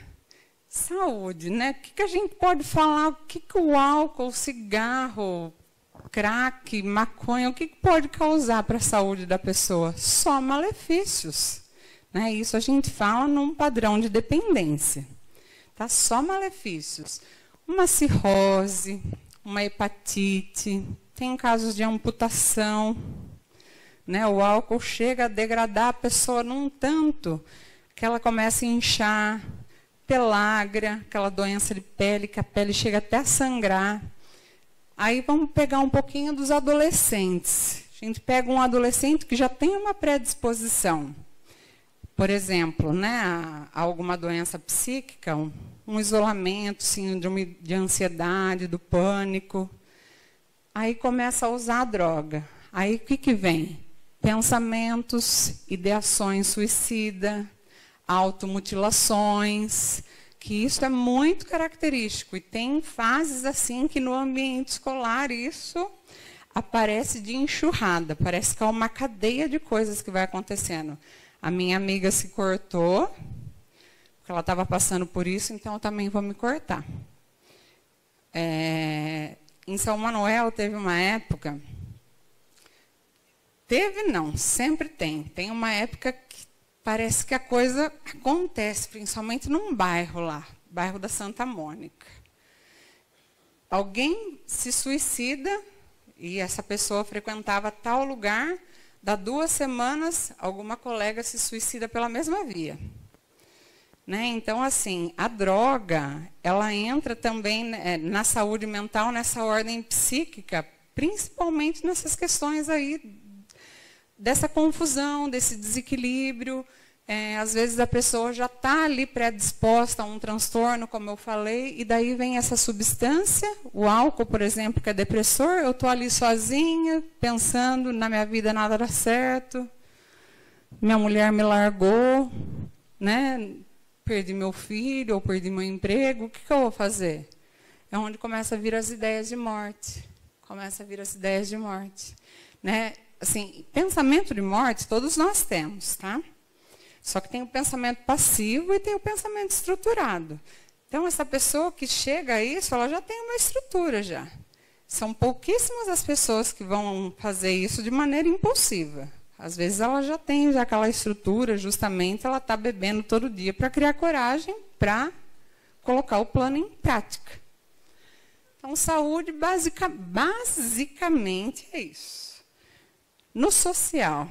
Saúde, né? O que a gente pode falar? O que o álcool, o cigarro, crack, maconha, o que pode causar para a saúde da pessoa? Só malefícios. Né? Isso a gente fala num padrão de dependência. Tá? Só malefícios. Uma cirrose, uma hepatite, tem casos de amputação. Né? O álcool chega a degradar a pessoa num tanto que ela começa a inchar, pelágra, aquela doença de pele, que a pele chega até a sangrar. Aí vamos pegar um pouquinho dos adolescentes. A gente pega um adolescente que já tem uma predisposição. Por exemplo, né, a alguma doença psíquica, um isolamento, síndrome de ansiedade, do pânico. Aí começa a usar a droga. Aí o que vem? Pensamentos, ideações suicida, automutilações, que isso é muito característico. E tem fases assim que no ambiente escolar isso aparece de enxurrada. Parece que é uma cadeia de coisas que vai acontecendo. A minha amiga se cortou, porque ela estava passando por isso, então eu também vou me cortar. Em São Manuel teve uma época... Teve não, sempre tem. Tem uma época que parece que a coisa acontece, principalmente num bairro lá, bairro da Santa Mônica. Alguém se suicida, e essa pessoa frequentava tal lugar... Dá 2 semanas, alguma colega se suicida pela mesma via. Né? Então, assim, a droga, ela entra também na saúde mental, nessa ordem psíquica, principalmente nessas questões aí dessa confusão, desse desequilíbrio. Às vezes a pessoa já está ali predisposta a um transtorno, como eu falei, e daí vem essa substância, o álcool, por exemplo, que é depressor, eu estou ali sozinha, pensando, na minha vida nada dá certo, minha mulher me largou, né? Perdi meu filho, ou perdi meu emprego, o que eu vou fazer? é onde começa a vir as ideias de morte. Começa a vir as ideias de morte. Né? Assim, pensamento de morte todos nós temos, tá? Só que tem o pensamento passivo e tem o pensamento estruturado. Então, essa pessoa que chega a isso, ela já tem uma estrutura já. São pouquíssimas as pessoas que vão fazer isso de maneira impulsiva. Às vezes ela já tem já aquela estrutura, justamente ela está bebendo todo dia para criar coragem para colocar o plano em prática. Então, saúde basicamente é isso. No social,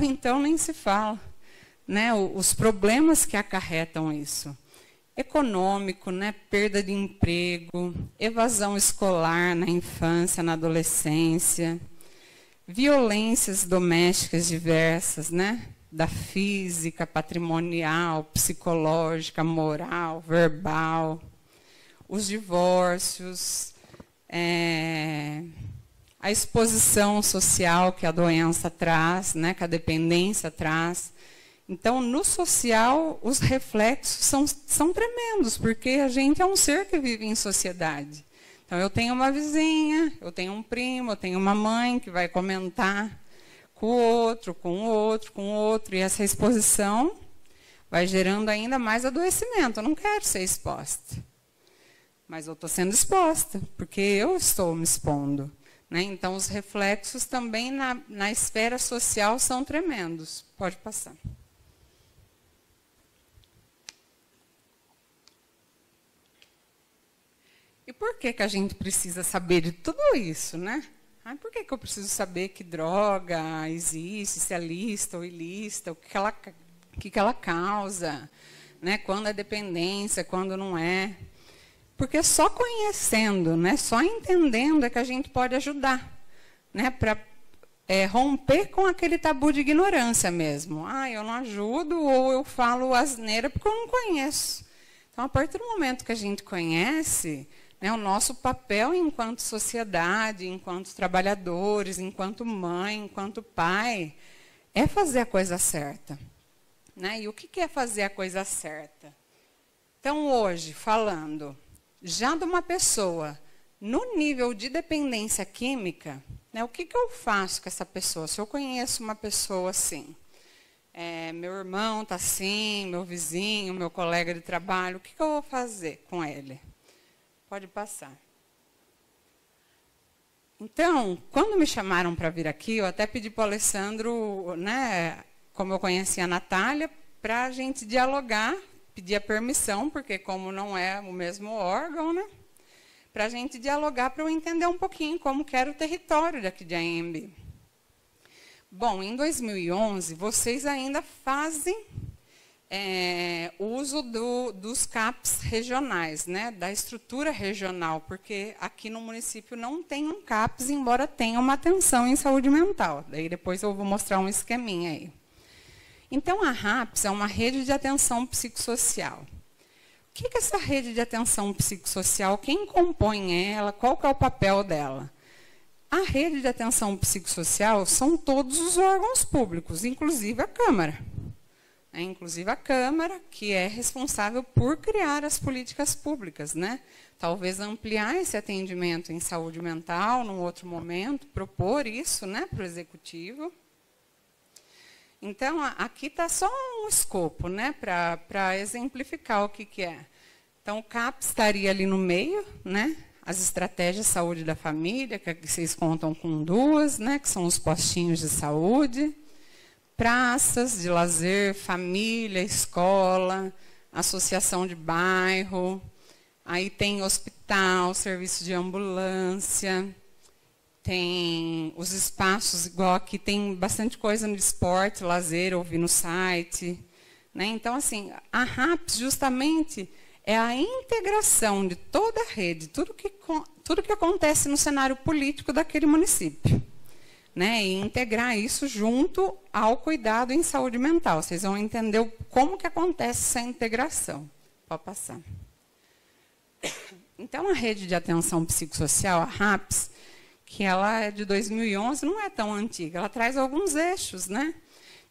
então, nem se fala. Né, os problemas que acarretam isso. Econômico, né, perda de emprego, evasão escolar na infância, na adolescência, violências domésticas diversas, né, da física, patrimonial, psicológica, moral, verbal, os divórcios, a exposição social que a doença traz, né, que a dependência traz. Então, no social, os reflexos são tremendos, porque a gente é um ser que vive em sociedade. Então, eu tenho uma vizinha, eu tenho um primo, eu tenho uma mãe que vai comentar com o outro, com o outro, com o outro. E essa exposição vai gerando ainda mais adoecimento. Eu não quero ser exposta. Mas eu estou sendo exposta, porque eu estou me expondo. Né? Então, os reflexos também na esfera social são tremendos. Pode passar. E por que a gente precisa saber de tudo isso, né? Por que eu preciso saber que droga existe, se é lícita ou ilícita, o que ela causa, né? Quando é dependência, quando não é? Porque só conhecendo, né? Só entendendo é que a gente pode ajudar, né? Para romper com aquele tabu de ignorância mesmo. Eu não ajudo ou eu falo asneira porque eu não conheço. Então, a partir do momento que a gente conhece, né, o nosso papel enquanto sociedade, enquanto trabalhadores, enquanto mãe, enquanto pai, é fazer a coisa certa. Né? E o que é fazer a coisa certa? Então, hoje, falando já de uma pessoa no nível de dependência química, né, o que eu faço com essa pessoa? Se eu conheço uma pessoa assim, meu irmão está assim, meu vizinho, meu colega de trabalho, o que eu vou fazer com ele? Pode passar. Então, quando me chamaram para vir aqui, eu até pedi para o Alessandro, né, como eu conhecia a Natália, para a gente dialogar, pedir a permissão, porque como não é o mesmo órgão, né, para a gente dialogar, para eu entender um pouquinho como que era o território daqui de Anhembi. Bom, em 2011, vocês ainda fazem uso dos CAPs regionais, né, da estrutura regional, porque aqui no município não tem um CAPs, embora tenha uma atenção em saúde mental. Daí depois eu vou mostrar um esqueminha aí. Então, a RAPS é uma rede de atenção psicossocial. O que é essa rede de atenção psicossocial? Quem compõe ela? Qual que é o papel dela? A rede de atenção psicossocial são todos os órgãos públicos, inclusive a Câmara. Inclusive a Câmara, que é responsável por criar as políticas públicas, né? Talvez ampliar esse atendimento em saúde mental num outro momento, propor isso, né, para o Executivo. Então, aqui está só um escopo, né, para exemplificar o que é. Então, o CAPS estaria ali no meio, né? As estratégias de saúde da família, que vocês contam com 2, né, que são os postinhos de saúde. Praças de lazer, família, escola, associação de bairro, aí tem hospital, serviço de ambulância, tem os espaços, igual aqui tem bastante coisa no esporte, lazer, ouvir no site. Né? Então, assim, a RAPS justamente é a integração de toda a rede, tudo que acontece no cenário político daquele município. Né, e integrar isso junto ao cuidado em saúde mental. Vocês vão entender como que acontece essa integração. Pode passar. Então, a rede de atenção psicossocial, a RAPS, que ela é de 2011, não é tão antiga, ela traz alguns eixos. Né?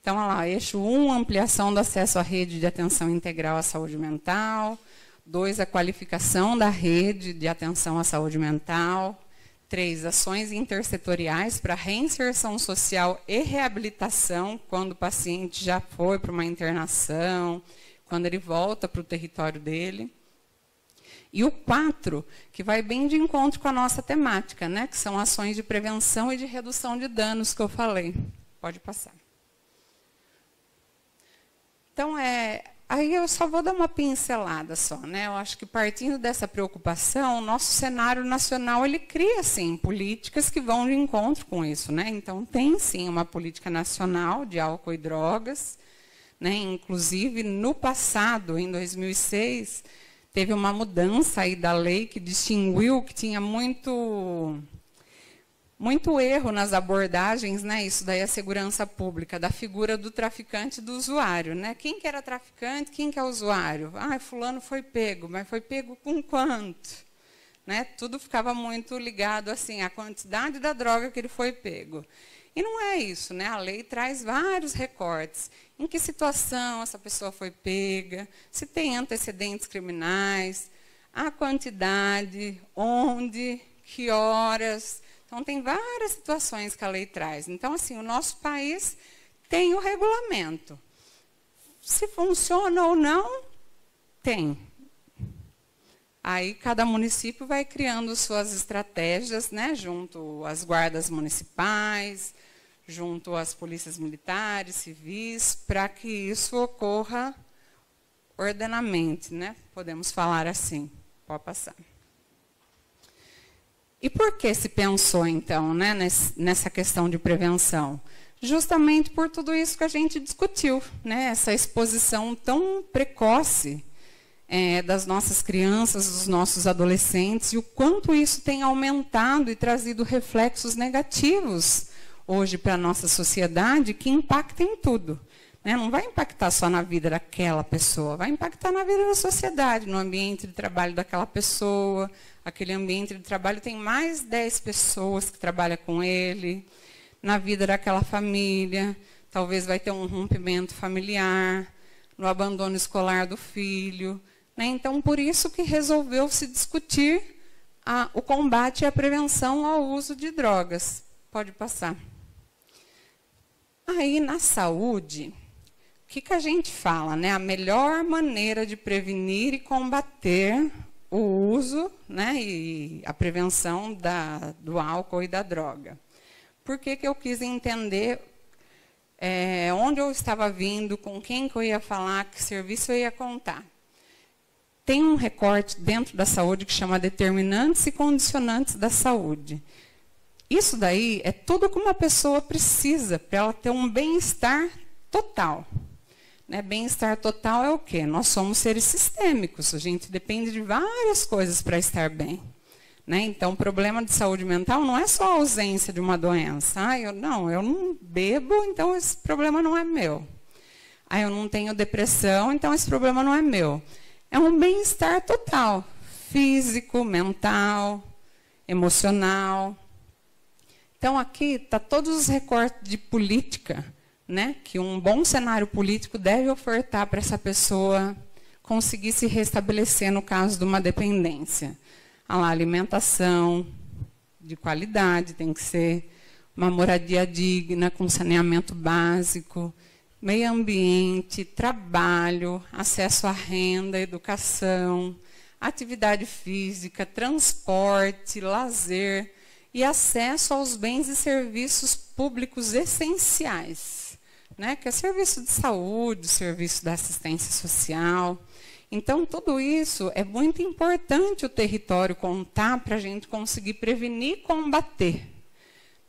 Então, olha lá, eixo 1, ampliação do acesso à rede de atenção integral à saúde mental. 2, a qualificação da rede de atenção à saúde mental. 3, ações intersetoriais para reinserção social e reabilitação, quando o paciente já foi para uma internação, quando ele volta para o território dele. E o 4, que vai bem de encontro com a nossa temática, né, que são ações de prevenção e de redução de danos que eu falei. Pode passar. Então, aí eu só vou dar uma pincelada só, né? Eu acho que partindo dessa preocupação, o nosso cenário nacional ele cria sim políticas que vão de encontro com isso, né? Então tem sim uma política nacional de álcool e drogas, né? Inclusive no passado, em 2006, teve uma mudança aí da lei que distinguiu que tinha muito erro nas abordagens, né? Isso daí é a segurança pública, da figura do traficante e do usuário, né? Quem que era traficante, quem que é usuário? Ah, fulano foi pego, mas foi pego com quanto? Né? Tudo ficava muito ligado assim, à quantidade da droga que ele foi pego. E não é isso, né? A lei traz vários recortes. Em que situação essa pessoa foi pega, se tem antecedentes criminais, a quantidade, onde, que horas. Então, tem várias situações que a lei traz. Então, assim, o nosso país tem o regulamento. Se funciona ou não, tem. Aí, cada município vai criando suas estratégias, né, junto às guardas municipais, junto às polícias militares, civis, para que isso ocorra ordenamente, né? Podemos falar assim. Pode passar. E por que se pensou, então, né, nessa questão de prevenção? Justamente por tudo isso que a gente discutiu, né, essa exposição tão precoce das nossas crianças, dos nossos adolescentes, e o quanto isso tem aumentado e trazido reflexos negativos hoje para a nossa sociedade, que impactam em tudo. Né? Não vai impactar só na vida daquela pessoa, vai impactar na vida da sociedade, no ambiente de trabalho daquela pessoa. Aquele ambiente de trabalho tem mais 10 pessoas que trabalham com ele, na vida daquela família, talvez vai ter um rompimento familiar, no abandono escolar do filho. Né? Então, por isso que resolveu-se discutir o combate e a prevenção ao uso de drogas. Pode passar. Aí, na saúde, o que a gente fala? Né? A melhor maneira de prevenir e combater o uso, né, e a prevenção do álcool e da droga. Por que eu quis entender onde eu estava vindo, com quem que eu ia falar, que serviço eu ia contar. Tem um recorte dentro da saúde que chama determinantes e condicionantes da saúde. Isso daí é tudo que uma pessoa precisa para ela ter um bem-estar total. Né? Bem-estar total é o quê? Nós somos seres sistêmicos, a gente depende de várias coisas para estar bem. Né? Então, o problema de saúde mental não é só a ausência de uma doença. Eu não bebo, então esse problema não é meu. Eu não tenho depressão, então esse problema não é meu. É um bem-estar total, físico, mental, emocional. Então, aqui está todos os recortes de política, né, que um bom cenário político deve ofertar para essa pessoa conseguir se restabelecer no caso de uma dependência. A alimentação de qualidade, tem que ser uma moradia digna, com saneamento básico, meio ambiente, trabalho, acesso à renda, educação, atividade física, transporte, lazer e acesso aos bens e serviços públicos essenciais, né? Que é serviço de saúde, serviço da assistência social. Então, tudo isso é muito importante o território contar para a gente conseguir prevenir e combater.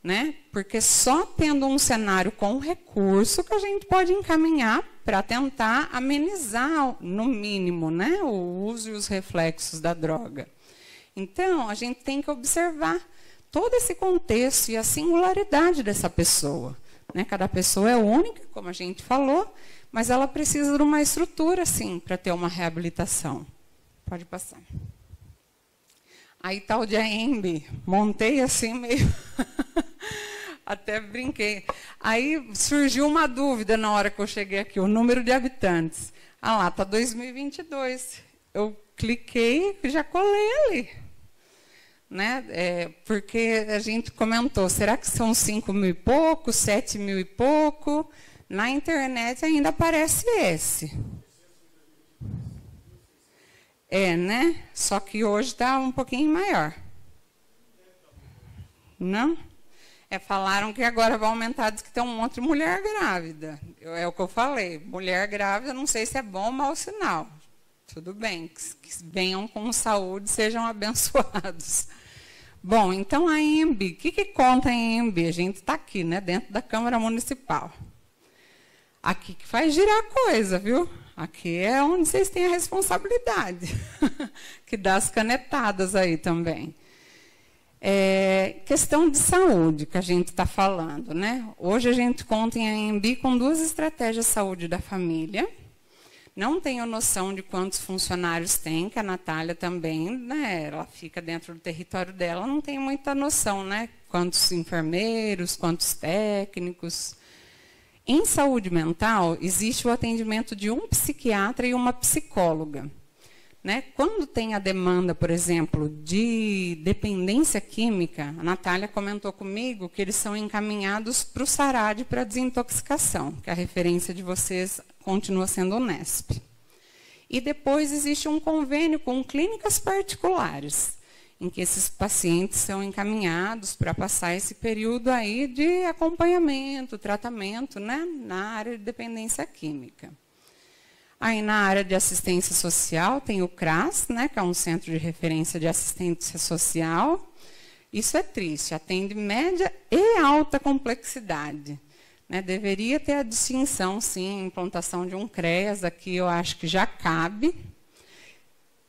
Né? Porque só tendo um cenário com recurso que a gente pode encaminhar para tentar amenizar, no mínimo, né, o uso e os reflexos da droga. Então, a gente tem que observar todo esse contexto e a singularidade dessa pessoa. Né? Cada pessoa é única, como a gente falou, mas ela precisa de uma estrutura, sim, para ter uma reabilitação. Pode passar. Aí está o de AEMB, montei assim meio... Até brinquei. Aí surgiu uma dúvida na hora que eu cheguei aqui, o número de habitantes. Lá está 2022. Eu cliquei e já colei ali. Né? Porque a gente comentou, será que são 5.000 e pouco, 7.000 e pouco? Na internet ainda aparece esse. Né? Só que hoje está um pouquinho maior. Não? Falaram que agora vai aumentar, diz que tem um monte de mulher grávida. É o que eu falei. Mulher grávida, não sei se é bom ou mau sinal. Tudo bem, que venham com saúde, sejam abençoados. Bom, então a EMB, o que conta a EMB? A gente está aqui, né, dentro da Câmara Municipal. Aqui que faz girar a coisa, viu? Aqui é onde vocês têm a responsabilidade, que dá as canetadas aí também. Questão de saúde que a gente está falando, né? Hoje a gente conta em AMB com 2 estratégias de saúde da família. Não tenho noção de quantos funcionários tem, que a Natália também, né? Ela fica dentro do território dela, não tem muita noção, né? Quantos enfermeiros, quantos técnicos. Em saúde mental, existe o atendimento de um psiquiatra e uma psicóloga. Né? Quando tem a demanda, por exemplo, de dependência química, a Natália comentou comigo que eles são encaminhados para o SARAD para desintoxicação, que a referência de vocês continua sendo Unesp. E depois existe um convênio com clínicas particulares, em que esses pacientes são encaminhados para passar esse período aí de acompanhamento, tratamento, né, na área de dependência química. Aí, na área de assistência social, tem o CRAS, né, que é um centro de referência de assistência social. Isso é triste, atende média e alta complexidade. Né? Deveria ter a distinção, sim, a implantação de um CREAS, aqui eu acho que já cabe.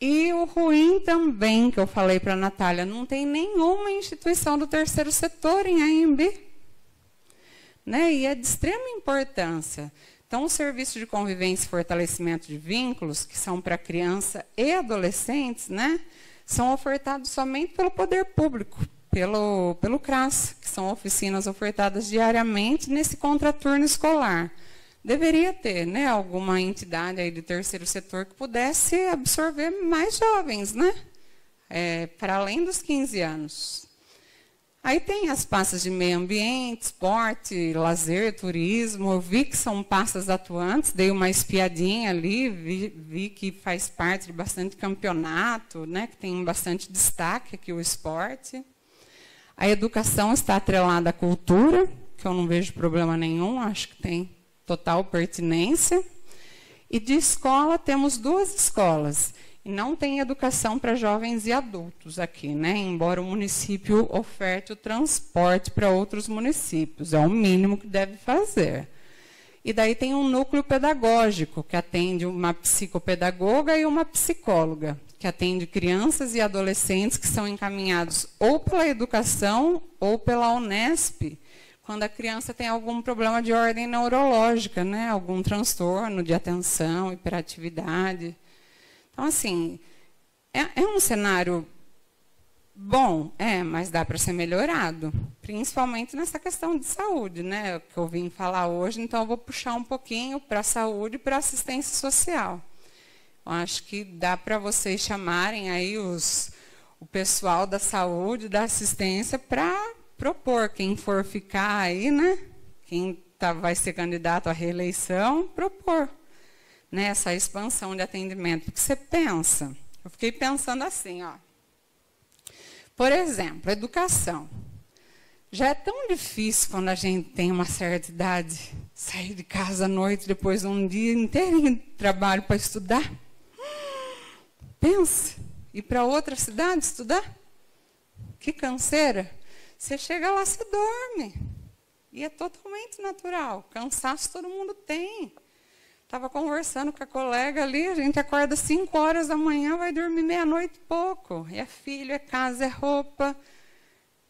E o ruim também, que eu falei para a Natália, não tem nenhuma instituição do terceiro setor em AMB. Né? E é de extrema importância. Então, os serviços de convivência e fortalecimento de vínculos, que são para criança e adolescentes, né, são ofertados somente pelo poder público, pelo CRAS, que são oficinas ofertadas diariamente nesse contraturno escolar. Deveria ter, né, alguma entidade aí do terceiro setor que pudesse absorver mais jovens, né, para além dos 15 anos. Aí tem as pastas de meio ambiente, esporte, lazer, turismo. Eu vi que são pastas atuantes, dei uma espiadinha ali, vi que faz parte de bastante campeonato, né, que tem bastante destaque aqui o esporte. A educação está atrelada à cultura, que eu não vejo problema nenhum, acho que tem total pertinência. E de escola, temos 2 escolas. E não tem educação para jovens e adultos aqui, né? Embora o município oferte o transporte para outros municípios. É o mínimo que deve fazer. E daí tem um núcleo pedagógico, que atende uma psicopedagoga e uma psicóloga, que atende crianças e adolescentes que são encaminhados ou pela educação ou pela Unesp, quando a criança tem algum problema de ordem neurológica, né? Algum transtorno de atenção, hiperatividade. Então, assim, é um cenário bom, mas dá para ser melhorado, principalmente nessa questão de saúde, né, que eu vim falar hoje, então eu vou puxar um pouquinho para a saúde e para a assistência social. Eu acho que dá para vocês chamarem aí o pessoal da saúde, da assistência, para propor, quem for ficar aí, né, quem vai ser candidato à reeleição, propor. Né, essa expansão de atendimento. Porque você pensa, eu fiquei pensando assim, ó. Por exemplo, educação. Já é tão difícil quando a gente tem uma certa idade, sair de casa à noite, depois um dia inteiro de trabalho para estudar. Pensa, ir para outra cidade estudar? Que canseira. Você chega lá, você dorme. E é totalmente natural. Cansaço todo mundo tem. Estava conversando com a colega ali, a gente acorda 5 horas da manhã, vai dormir meia-noite e pouco. É filho, é casa, é roupa.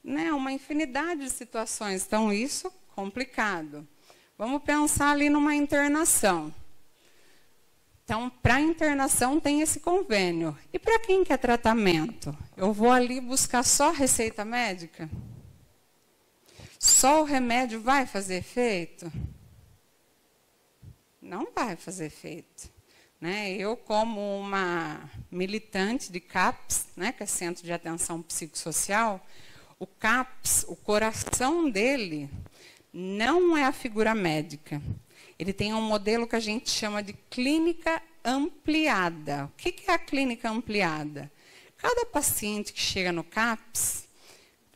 Né? Uma infinidade de situações. Então, isso, complicado. Vamos pensar ali numa internação. Então, para a internação tem esse convênio. E para quem quer tratamento? Eu vou ali buscar só receita médica? Só o remédio vai fazer efeito? Não vai fazer efeito. né? Eu, como uma militante de CAPS, né, que é Centro de Atenção Psicossocial, o CAPS, o coração dele não é a figura médica. Ele tem um modelo que a gente chama de clínica ampliada. O que é a clínica ampliada? Cada paciente que chega no CAPS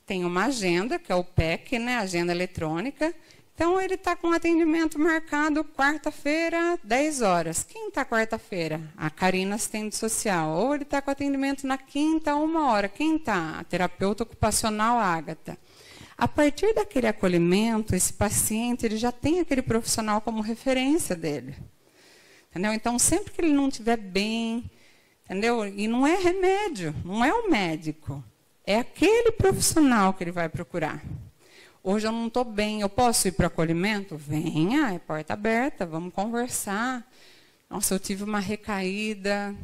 tem uma agenda, que é o PEC, né, agenda eletrônica. Então, ele está com atendimento marcado quarta-feira, 10 horas. Quem está quarta-feira? A Karina, assistente social. Ou ele está com atendimento na quinta, 1 hora. Quem está? A terapeuta ocupacional, Ágata. A partir daquele acolhimento, esse paciente ele já tem aquele profissional como referência dele. Entendeu? Então, sempre que ele não estiver bem, entendeu? E não é remédio, não é o médico. É aquele profissional que ele vai procurar. Hoje eu não estou bem, eu posso ir para o acolhimento? Venha, é porta aberta, vamos conversar. Nossa, eu tive uma recaída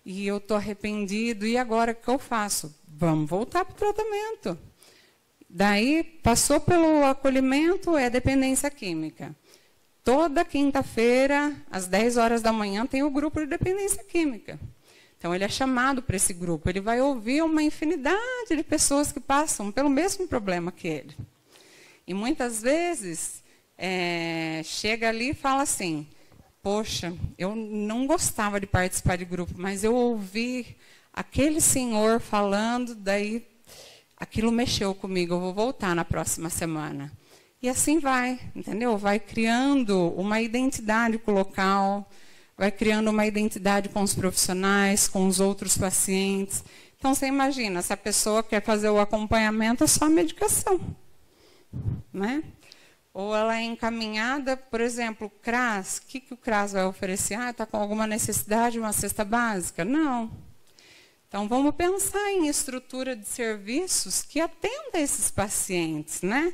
e eu estou arrependido. E agora o que eu faço? Vamos voltar para o tratamento. Daí, passou pelo acolhimento, é dependência química. Toda quinta-feira, às 10 horas da manhã, tem o grupo de dependência química. Então, ele é chamado para esse grupo. Ele vai ouvir uma infinidade de pessoas que passam pelo mesmo problema que ele. E, muitas vezes, chega ali e fala assim, poxa, eu não gostava de participar de grupo, mas eu ouvi aquele senhor falando, daí aquilo mexeu comigo, eu vou voltar na próxima semana. E assim vai, entendeu? Vai criando uma identidade com o local, vai criando uma identidade com os profissionais, com os outros pacientes. Então, você imagina, se a pessoa quer fazer o acompanhamento, é só medicação, né? Ou ela é encaminhada, por exemplo, o CRAS, o que o CRAS vai oferecer? Ah, está com alguma necessidade, uma cesta básica? Não. Então, vamos pensar em estrutura de serviços que atenda esses pacientes, né?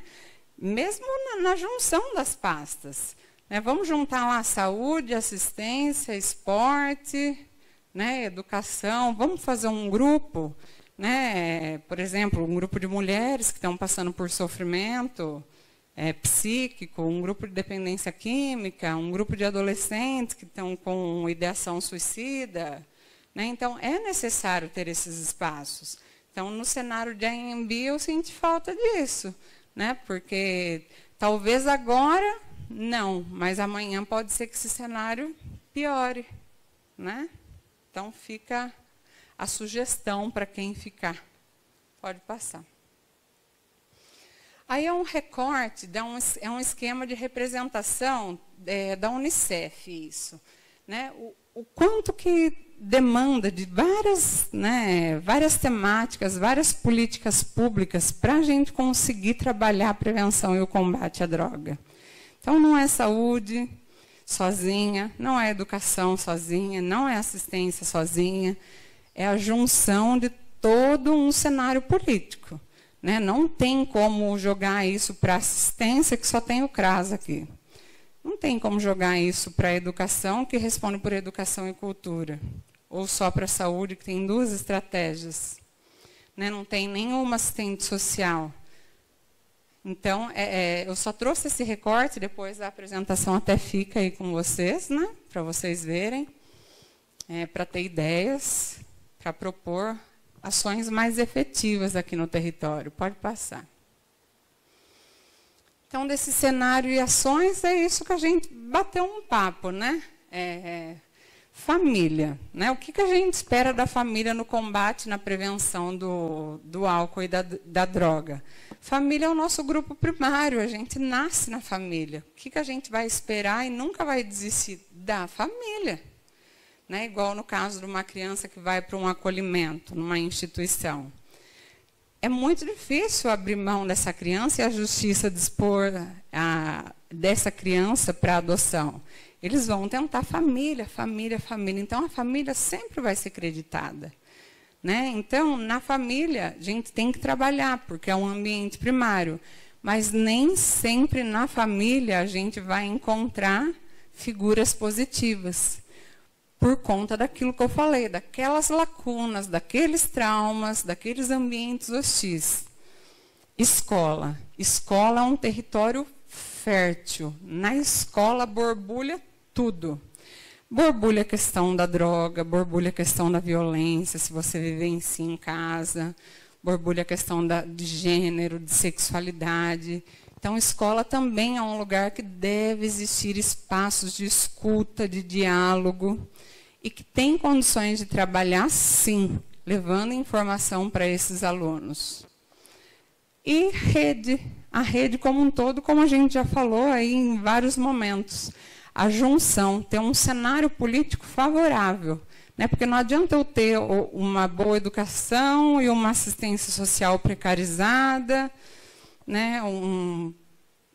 Mesmo na junção das pastas. Né? Vamos juntar lá saúde, assistência, esporte, né? Educação. Vamos fazer um grupo, né? Por exemplo, um grupo de mulheres que estão passando por sofrimento psíquico, um grupo de dependência química, um grupo de adolescentes que estão com ideação suicida. Né? Então, é necessário ter esses espaços. Então, no cenário de AMB, eu sinto falta disso. Né? Porque talvez agora, não, mas amanhã pode ser que esse cenário piore. Né? Então, fica a sugestão para quem ficar. Pode passar. Aí é um recorte, é um esquema de representação da Unicef, isso. Né? O quanto que demanda de várias temáticas, várias políticas públicas para a gente conseguir trabalhar a prevenção e o combate à droga. Então, não é saúde sozinha, não é educação sozinha, não é assistência sozinha, é a junção de todo um cenário político. Né? Não tem como jogar isso para assistência, que só tem o CRAS aqui. Não tem como jogar isso para a educação, que responde por educação e cultura. Ou só para a saúde, que tem 2 estratégias. Né? Não tem nenhuma assistente social. Então, eu só trouxe esse recorte, depois a apresentação até fica aí com vocês, né? Para vocês verem, para ter ideias, para propor ações mais efetivas aqui no território. Pode passar. Então, desse cenário e ações, é isso que a gente bateu um papo, né? Família. Né? O que a gente espera da família no combate, na prevenção do álcool e da droga? Família é o nosso grupo primário, a gente nasce na família. O que a gente vai esperar e nunca vai desistir da família? Né? Igual no caso de uma criança que vai para um acolhimento, numa instituição. É muito difícil abrir mão dessa criança e a justiça dispor dessa criança para adoção. Eles vão tentar família, família, família. Então, a família sempre vai ser creditada. Né? Então, na família, a gente tem que trabalhar, porque é um ambiente primário. Mas nem sempre na família a gente vai encontrar figuras positivas. Por conta daquilo que eu falei, daquelas lacunas, daqueles traumas, daqueles ambientes hostis. Escola. Escola é um território fértil. Na escola borbulha tudo. Borbulha a questão da droga, borbulha a questão da violência, se você vivencia em casa, borbulha a questão de gênero, de sexualidade. Então, escola também é um lugar que deve existir espaços de escuta, de diálogo, e que tem condições de trabalhar, sim, levando informação para esses alunos. E a rede como um todo, como a gente já falou aí em vários momentos, a junção, ter um cenário político favorável, né? Porque não adianta eu ter uma boa educação e uma assistência social precarizada, né?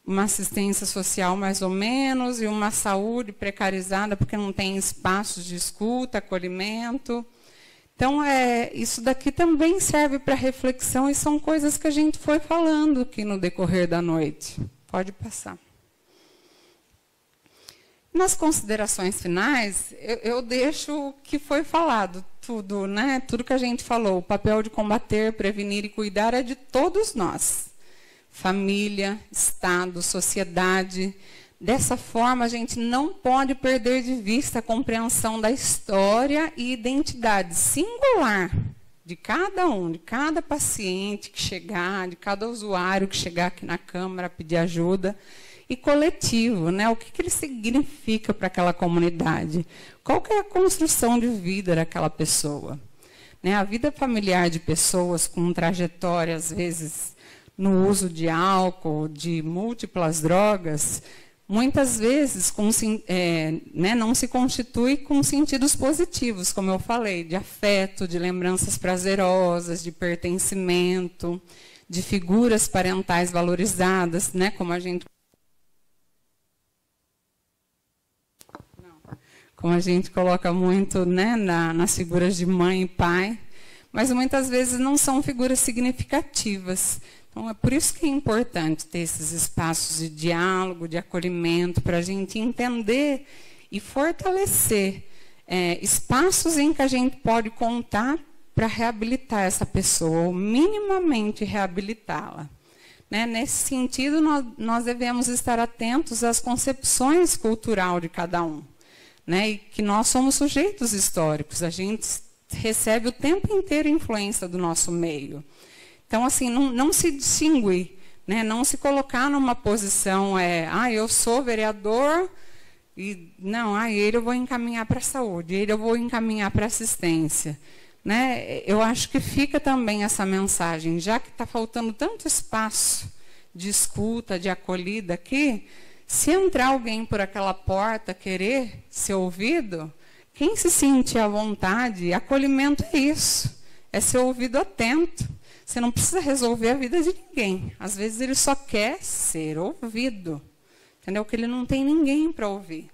Uma assistência social mais ou menos e uma saúde precarizada porque não tem espaços de escuta, acolhimento. Então, isso daqui também serve para reflexão e são coisas que a gente foi falando aqui no decorrer da noite. Pode passar. Nas considerações finais, eu deixo o que foi falado, tudo, né? Tudo que a gente falou. O papel de combater, prevenir e cuidar é de todos nós. Família, Estado, sociedade. Dessa forma, a gente não pode perder de vista a compreensão da história e identidade singular de cada um, de cada paciente que chegar, de cada usuário que chegar aqui na Câmara pedir ajuda, e coletivo, né? O que ele significa para aquela comunidade? Qual que é a construção de vida daquela pessoa? Né? A vida familiar de pessoas com trajetória, às vezes, no uso de álcool, de múltiplas drogas, muitas vezes não se constitui com sentidos positivos, como eu falei, de afeto, de lembranças prazerosas, de pertencimento, de figuras parentais valorizadas, né? Como a gente coloca muito, né, nas figuras de mãe e pai, mas muitas vezes não são figuras significativas. Então, é por isso que é importante ter esses espaços de diálogo, de acolhimento, para a gente entender e fortalecer espaços em que a gente pode contar para reabilitar essa pessoa, ou minimamente reabilitá-la. Né? Nesse sentido, nós devemos estar atentos às concepções culturais de cada um. Né? E que nós somos sujeitos históricos, a gente recebe o tempo inteiro influência do nosso meio. Então, assim, não se distingue, né? Não se colocar numa posição, eu sou vereador, e não, ele eu vou encaminhar para a saúde, ele eu vou encaminhar para a assistência. Né? Eu acho que fica também essa mensagem, já que está faltando tanto espaço de escuta, de acolhida aqui, se entrar alguém por aquela porta querer ser ouvido, quem se sentir à vontade, acolhimento é isso, é ser ouvido atento. Você não precisa resolver a vida de ninguém. Às vezes ele só quer ser ouvido. Entendeu? Que ele não tem ninguém para ouvir.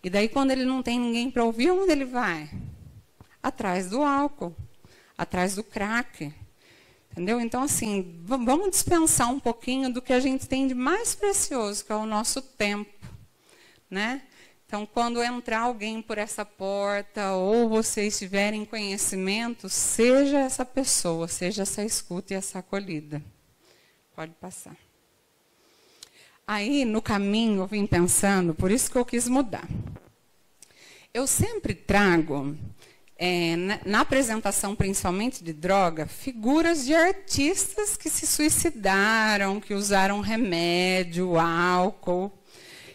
E daí, quando ele não tem ninguém para ouvir, onde ele vai? Atrás do álcool, atrás do crack. Entendeu? Então, assim, vamos dispensar um pouquinho do que a gente tem de mais precioso, que é o nosso tempo. Né? Então, quando entrar alguém por essa porta, ou vocês tiverem conhecimento, seja essa pessoa, seja essa escuta e essa acolhida. Pode passar. Aí, no caminho, eu vim pensando, por isso que eu quis mudar. Eu sempre trago, na apresentação, principalmente de droga, figuras de artistas que se suicidaram, que usaram remédio, álcool.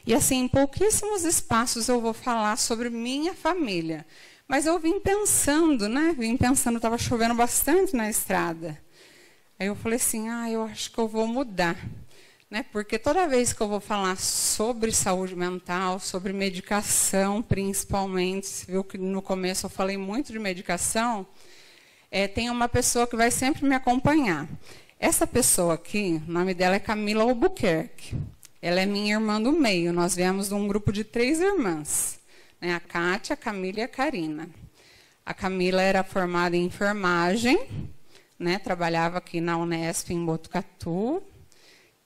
E, assim, em pouquíssimos espaços eu vou falar sobre minha família. Mas eu vim pensando, estava chovendo bastante na estrada. Aí eu falei assim, eu acho que eu vou mudar. Né? Porque toda vez que eu vou falar sobre saúde mental, sobre medicação, principalmente, você viu que no começo eu falei muito de medicação, tem uma pessoa que vai sempre me acompanhar. Essa pessoa aqui, o nome dela é Camila Albuquerque. Ela é minha irmã do meio. Nós viemos de um grupo de 3 irmãs. Né? A Kátia, a Camila e a Karina. A Camila era formada em enfermagem, né? Trabalhava aqui na Unesp, em Botucatu.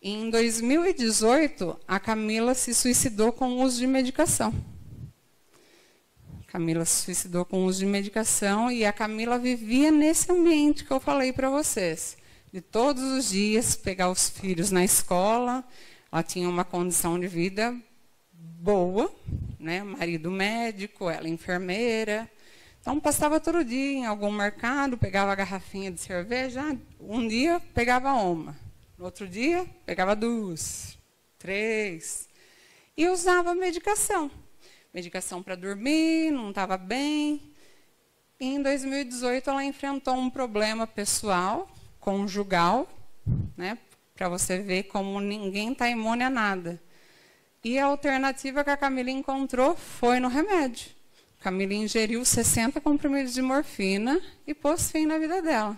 E em 2018, a Camila se suicidou com o uso de medicação. Camila se suicidou com o uso de medicação e a Camila vivia nesse ambiente que eu falei para vocês. De todos os dias pegar os filhos na escola. Ela tinha uma condição de vida boa, né? Marido médico, ela enfermeira. Então, passava todo dia em algum mercado, pegava a garrafinha de cerveja. Um dia, pegava uma. No outro dia, pegava 2, 3. E usava medicação. Medicação para dormir, não estava bem. E, em 2018, ela enfrentou um problema pessoal, conjugal, né? Para você ver como ninguém está imune a nada. E a alternativa que a Camila encontrou foi no remédio. A Camila ingeriu 60 comprimidos de morfina e pôs fim na vida dela.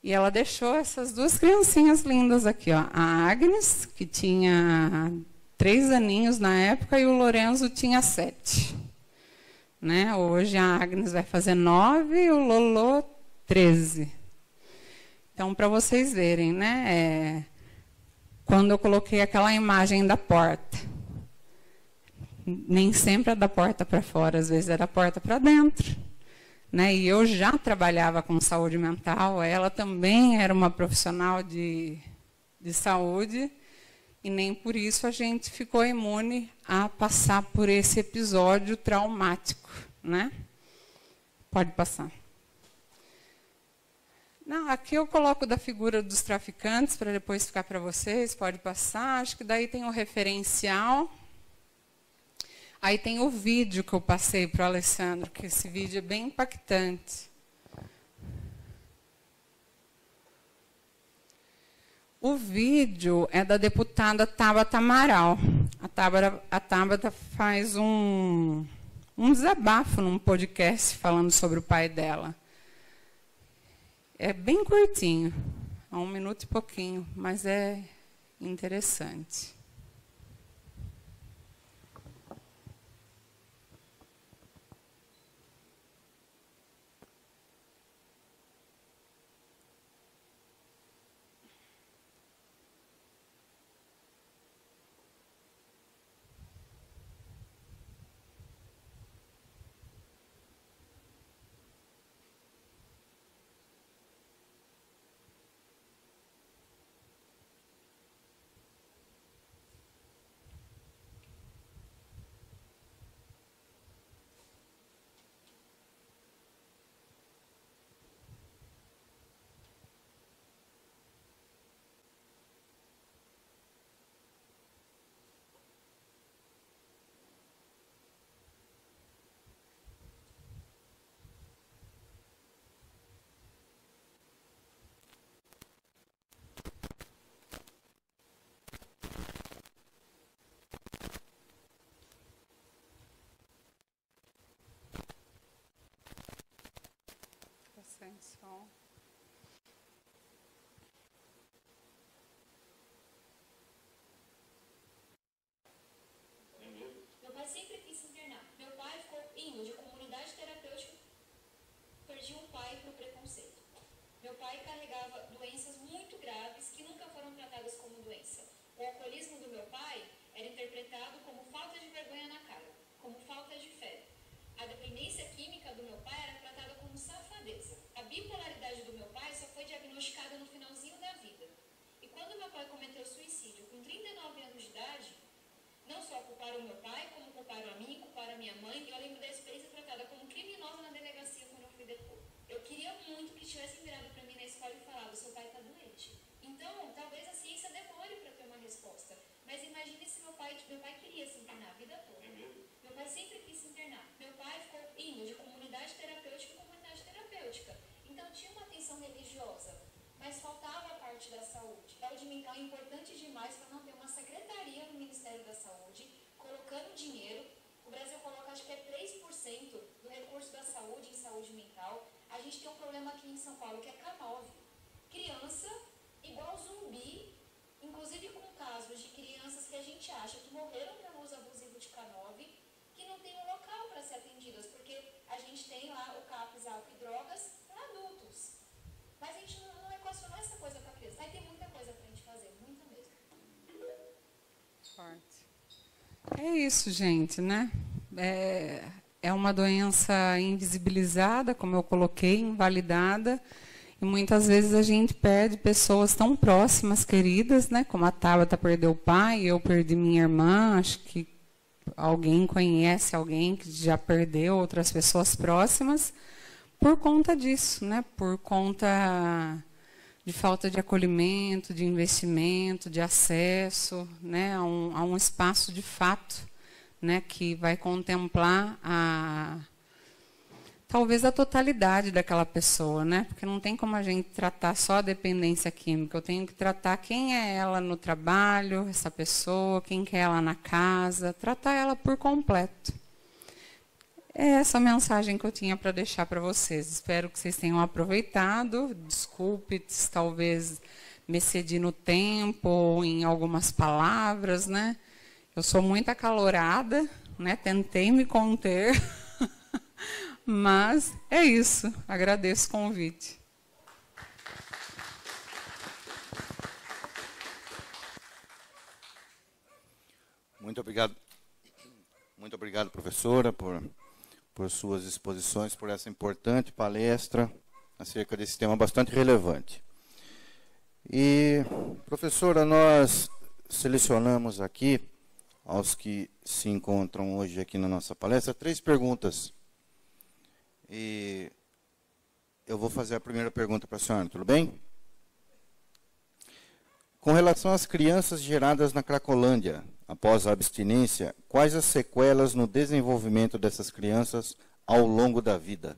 E ela deixou essas 2 criancinhas lindas aqui, ó. A Agnes, que tinha 3 aninhos na época, e o Lorenzo tinha 7. Né? Hoje a Agnes vai fazer 9 e o Lolo 13. Então, para vocês verem, né? Quando eu coloquei aquela imagem da porta, nem sempre é da porta para fora, às vezes é da porta para dentro. Né? E eu já trabalhava com saúde mental, ela também era uma profissional de saúde, e nem por isso a gente ficou imune a passar por esse episódio traumático. Né? Pode passar. Não, aqui eu coloco da figura dos traficantes, para depois ficar para vocês, pode passar. Acho que daí tem o referencial. Aí tem o vídeo que eu passei para o Alessandro, que esse vídeo é bem impactante. O vídeo é da deputada Tabata Amaral. A Tabata faz um desabafo num podcast falando sobre o pai dela. É bem curtinho, é 1 minuto e pouquinho, mas é interessante. Som. Meu pai sempre quis se internar. Meu pai ficou indo de comunidade terapêutica, perdi um pai para o preconceito. Meu pai carregava doenças muito graves que nunca foram tratadas como doença. O alcoolismo do meu pai era interpretado como falta de vergonha na cara, como falta de fé. A dependência química do meu pai era tratada como safadeza. A bipolaridade do meu pai só foi diagnosticada no finalzinho da vida. E quando meu pai cometeu suicídio com 39 anos de idade, não só culparam meu pai, como culparam a mim, culparam a minha mãe, e eu lembro da experiência tratada como criminosa na delegacia quando eu fui depor. Eu queria muito que tivessem virado para mim na escola e falado, seu pai está doente. Então, talvez a ciência demore para ter uma resposta. Mas imagine se meu pai queria se internar a vida toda. Meu pai sempre quis se internar. Meu pai ficou indo de comunidade terapêutica em comunidade terapêutica. Então, tinha uma atenção religiosa, mas faltava a parte da saúde. Saúde mental é importante demais para não ter uma secretaria no Ministério da Saúde, colocando dinheiro. O Brasil coloca, acho que é 3% do recurso da saúde em saúde mental. A gente tem um problema aqui em São Paulo, que é K9. Criança, igual zumbi, inclusive com casos de crianças que a gente acha que morreram por uso abusivo de K9, que não tem um local para ser atendidas, porque a gente tem lá o CAPS, álcool e drogas para adultos. Mas a gente não equacionou essa coisa para criança. Aí tem muita coisa para a gente fazer, muita mesmo. Forte. É isso, gente, né? É uma doença invisibilizada, como eu coloquei, invalidada. E muitas vezes a gente perde pessoas tão próximas, queridas, né? Como a Tabata perdeu o pai, eu perdi minha irmã, acho que alguém conhece alguém que já perdeu, outras pessoas próximas, por conta disso, né? Por conta de falta de acolhimento, de investimento, de acesso, né? a um espaço de fato, né? Que vai contemplar talvez a totalidade daquela pessoa, né? Porque não tem como a gente tratar só a dependência química. Eu tenho que tratar quem é ela no trabalho, essa pessoa, quem que é ela na casa, tratar ela por completo. É essa mensagem que eu tinha para deixar para vocês. Espero que vocês tenham aproveitado. Desculpe se talvez me excedi no tempo ou em algumas palavras, né? Eu sou muito acalorada, né? Tentei me conter. Mas é isso. Agradeço o convite. Muito obrigado. Muito obrigado, professora, por suas exposições, por essa importante palestra acerca desse tema bastante relevante. E, professora, nós selecionamos aqui, aos que se encontram hoje aqui na nossa palestra, 3 perguntas. E eu vou fazer a primeira pergunta para a senhora, tudo bem? Com relação às crianças geradas na Cracolândia, após a abstinência, quais as sequelas no desenvolvimento dessas crianças ao longo da vida?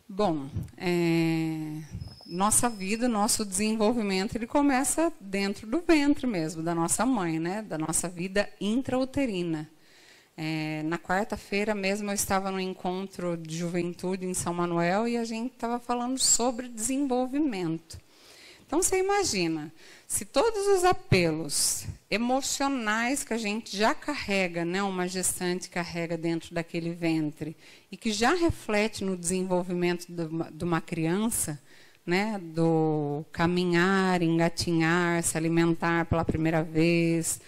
Bom, nossa vida, nosso desenvolvimento, ele começa dentro do ventre mesmo, da nossa mãe, né? Da nossa vida intrauterina. Na quarta-feira mesmo eu estava no encontro de juventude em São Manuel e a gente estava falando sobre desenvolvimento. Então, você imagina, se todos os apelos emocionais que a gente já carrega, né, uma gestante carrega dentro daquele ventre, e que já reflete no desenvolvimento de uma criança, né, do caminhar, engatinhar, se alimentar pela primeira vez,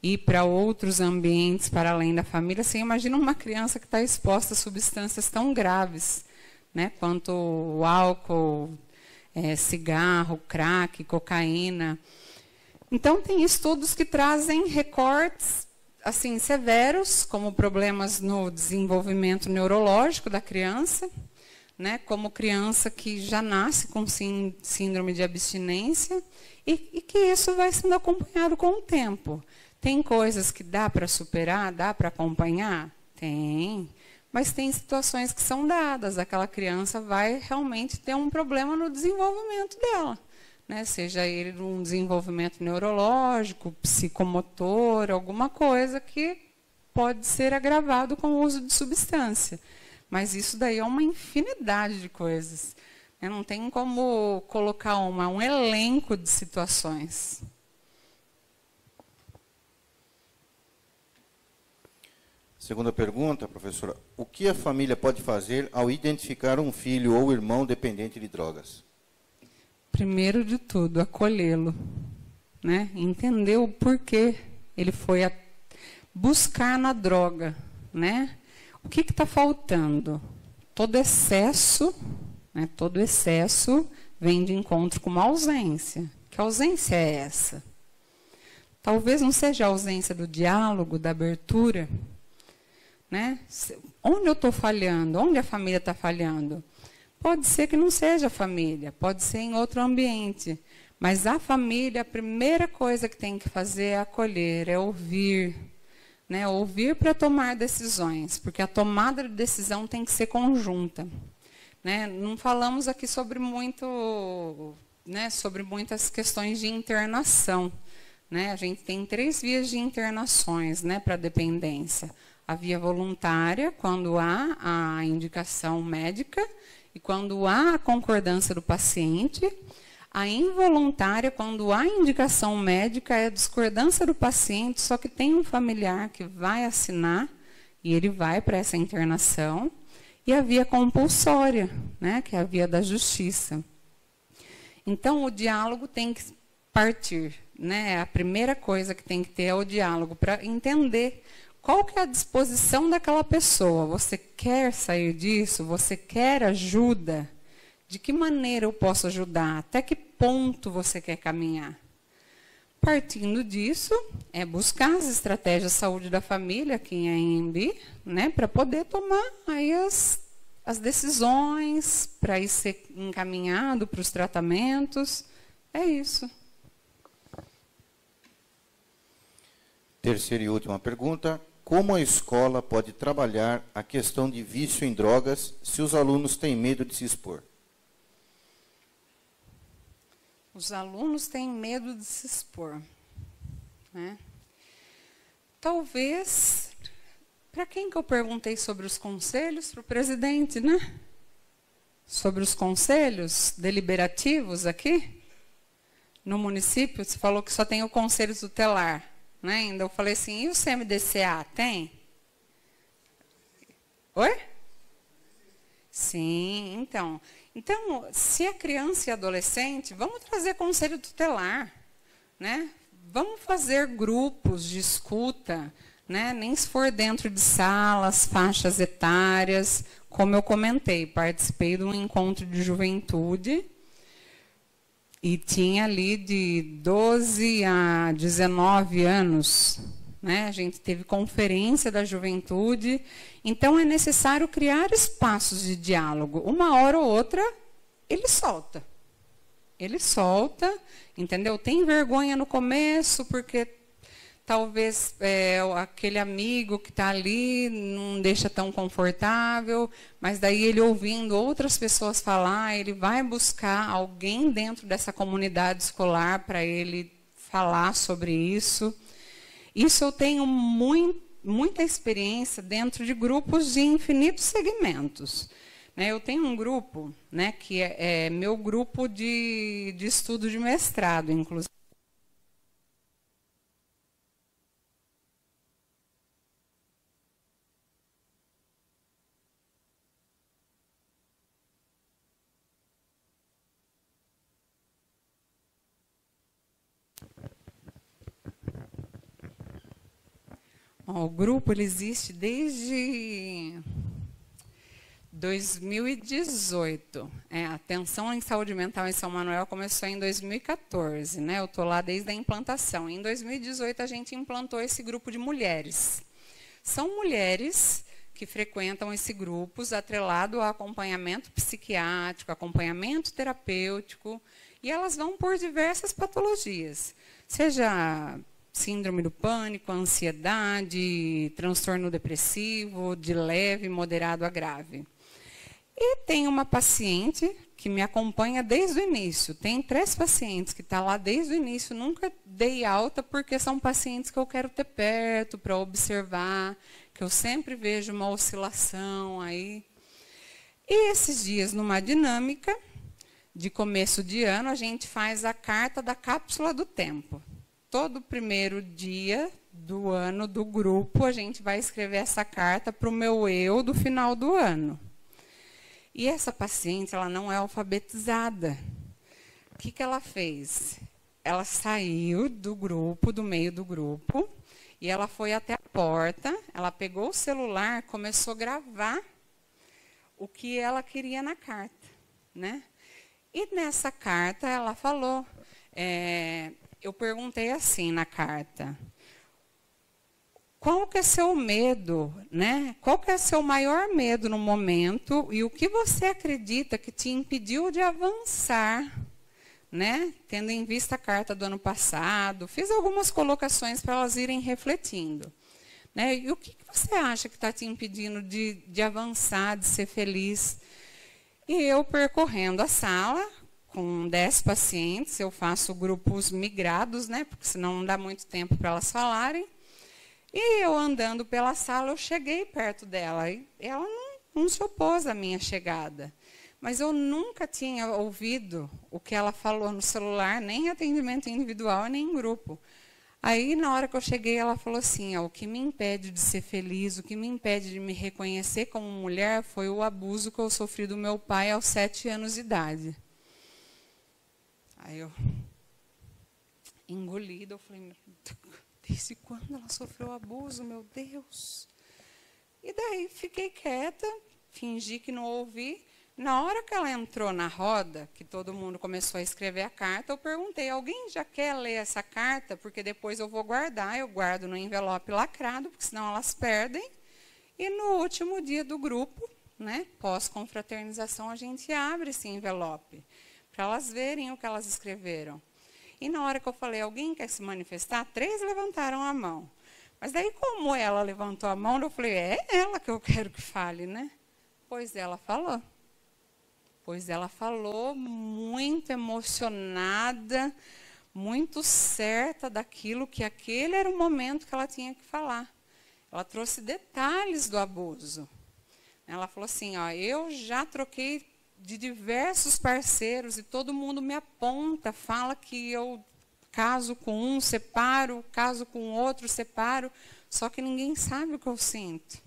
ir para outros ambientes para além da família, você imagina uma criança que está exposta a substâncias tão graves, né, quanto o álcool, cigarro, crack, cocaína. Então, tem estudos que trazem recortes assim, severos, como problemas no desenvolvimento neurológico da criança, né, como criança que já nasce com síndrome de abstinência, e que isso vai sendo acompanhado com o tempo. Tem coisas que dá para superar, dá para acompanhar? Tem. Mas tem situações que são dadas. Aquela criança vai realmente ter um problema no desenvolvimento dela, né? Seja ele um desenvolvimento neurológico, psicomotor, alguma coisa que pode ser agravado com o uso de substância. Mas isso daí é uma infinidade de coisas. Não tem como colocar um elenco de situações. Segunda pergunta, professora. O que a família pode fazer ao identificar um filho ou irmão dependente de drogas? Primeiro de tudo, acolhê-lo, né? Entender o porquê ele foi buscar na droga, né? O que está faltando? Todo excesso, né? Todo excesso vem de encontro com uma ausência. Que ausência é essa? Talvez não seja a ausência do diálogo, da abertura, né? Onde eu estou falhando? Onde a família está falhando? Pode ser que não seja a família, pode ser em outro ambiente. Mas a família, a primeira coisa que tem que fazer é acolher, é ouvir. Né? Ouvir para tomar decisões, porque a tomada de decisão tem que ser conjunta. Né? Não falamos aqui sobre sobre muitas questões de internação. Né? A gente tem 3 vias de internações, né, para dependência. A via voluntária, quando há a indicação médica e quando há a concordância do paciente. A involuntária, quando há indicação médica, é a discordância do paciente, só que tem um familiar que vai assinar e ele vai para essa internação. E a via compulsória, né, que é a via da justiça. Então, o diálogo tem que partir. Né? A primeira coisa que tem que ter é o diálogo, para entender qual que é a disposição daquela pessoa. Você quer sair disso? Você quer ajuda? De que maneira eu posso ajudar? Até que ponto você quer caminhar? Partindo disso, é buscar as estratégias de saúde da família aqui em Anhembi, né, para poder tomar aí as decisões, para ir ser encaminhado para os tratamentos. É isso. Terceira e última pergunta. Como a escola pode trabalhar a questão de vício em drogas se os alunos têm medo de se expor? Os alunos têm medo de se expor, né? Talvez, para quem que eu perguntei sobre os conselhos? Para o presidente, né? Sobre os conselhos deliberativos aqui no município, você falou que só tem o conselho tutelar, né? Ainda eu falei assim, e o CMDCA tem? Oi? Sim, então... Então, se é criança e adolescente, vamos trazer conselho tutelar, né? Vamos fazer grupos de escuta, né? Nem se for dentro de salas, faixas etárias, como eu comentei, participei de um encontro de juventude e tinha ali de 12 a 19 anos, né? A gente teve conferência da juventude. Então, é necessário criar espaços de diálogo. Uma hora ou outra, ele solta. Ele solta, entendeu? Tem vergonha no começo, porque talvez aquele amigo que está ali não deixa tão confortável, mas daí ele ouvindo outras pessoas falar, ele vai buscar alguém dentro dessa comunidade escolar para ele falar sobre isso. Isso eu tenho muita experiência dentro de grupos de infinitos segmentos. Né, eu tenho um grupo, né, que é meu grupo de estudo de mestrado, inclusive. O grupo ele existe desde 2018. A atenção em saúde mental em São Manuel começou em 2014. Né? Eu estou lá desde a implantação. Em 2018, a gente implantou esse grupo de mulheres. São mulheres que frequentam esse grupo, atrelado ao acompanhamento psiquiátrico, acompanhamento terapêutico, e elas vão por diversas patologias, seja síndrome do pânico, ansiedade, transtorno depressivo, de leve, moderado a grave. E tem uma paciente que me acompanha desde o início. Tem 3 pacientes que estão lá desde o início. Nunca dei alta, porque são pacientes que eu quero ter perto, para observar, que eu sempre vejo uma oscilação aí. E esses dias, numa dinâmica de começo de ano, a gente faz a carta da cápsula do tempo. Todo primeiro dia do ano do grupo, a gente vai escrever essa carta para o meu eu do final do ano. E essa paciente, ela não é alfabetizada. O que ela fez? Ela saiu do grupo, do meio do grupo, e ela foi até a porta, ela pegou o celular, começou a gravar o que ela queria na carta. Né? E nessa carta, ela falou... eu perguntei assim na carta, qual que é seu medo, né? Qual que é seu maior medo no momento e o que você acredita que te impediu de avançar, né? Tendo em vista a carta do ano passado, fiz algumas colocações para elas irem refletindo. Né? E o que você acha que está te impedindo de avançar, de ser feliz? E eu percorrendo a sala, com 10 pacientes, eu faço grupos migrados, né, porque senão não dá muito tempo para elas falarem. E eu andando pela sala, eu cheguei perto dela. E ela não se opôs à minha chegada. Mas eu nunca tinha ouvido o que ela falou no celular, nem em atendimento individual, nem em grupo. Aí, na hora que eu cheguei, ela falou assim, o que me impede de ser feliz, o que me impede de me reconhecer como mulher foi o abuso que eu sofri do meu pai aos 7 anos de idade. Aí eu, engolida, eu falei, desde quando ela sofreu abuso, meu Deus? E daí fiquei quieta, fingi que não ouvi. Na hora que ela entrou na roda, que todo mundo começou a escrever a carta, eu perguntei, alguém já quer ler essa carta? Porque depois eu vou guardar, eu guardo no envelope lacrado, porque senão elas perdem. E no último dia do grupo, né, pós-confraternização, a gente abre esse envelope, para elas verem o que elas escreveram. E na hora que eu falei, alguém quer se manifestar? 3 levantaram a mão. Mas daí, como ela levantou a mão, eu falei, é ela que eu quero que fale, né? Pois ela falou. Pois ela falou muito emocionada, muito certa daquilo que aquele era o momento que ela tinha que falar. Ela trouxe detalhes do abuso. Ela falou assim, ó, eu já troquei de diversos parceiros e todo mundo me aponta, fala que eu caso com um, separo, caso com outro, separo, só que ninguém sabe o que eu sinto.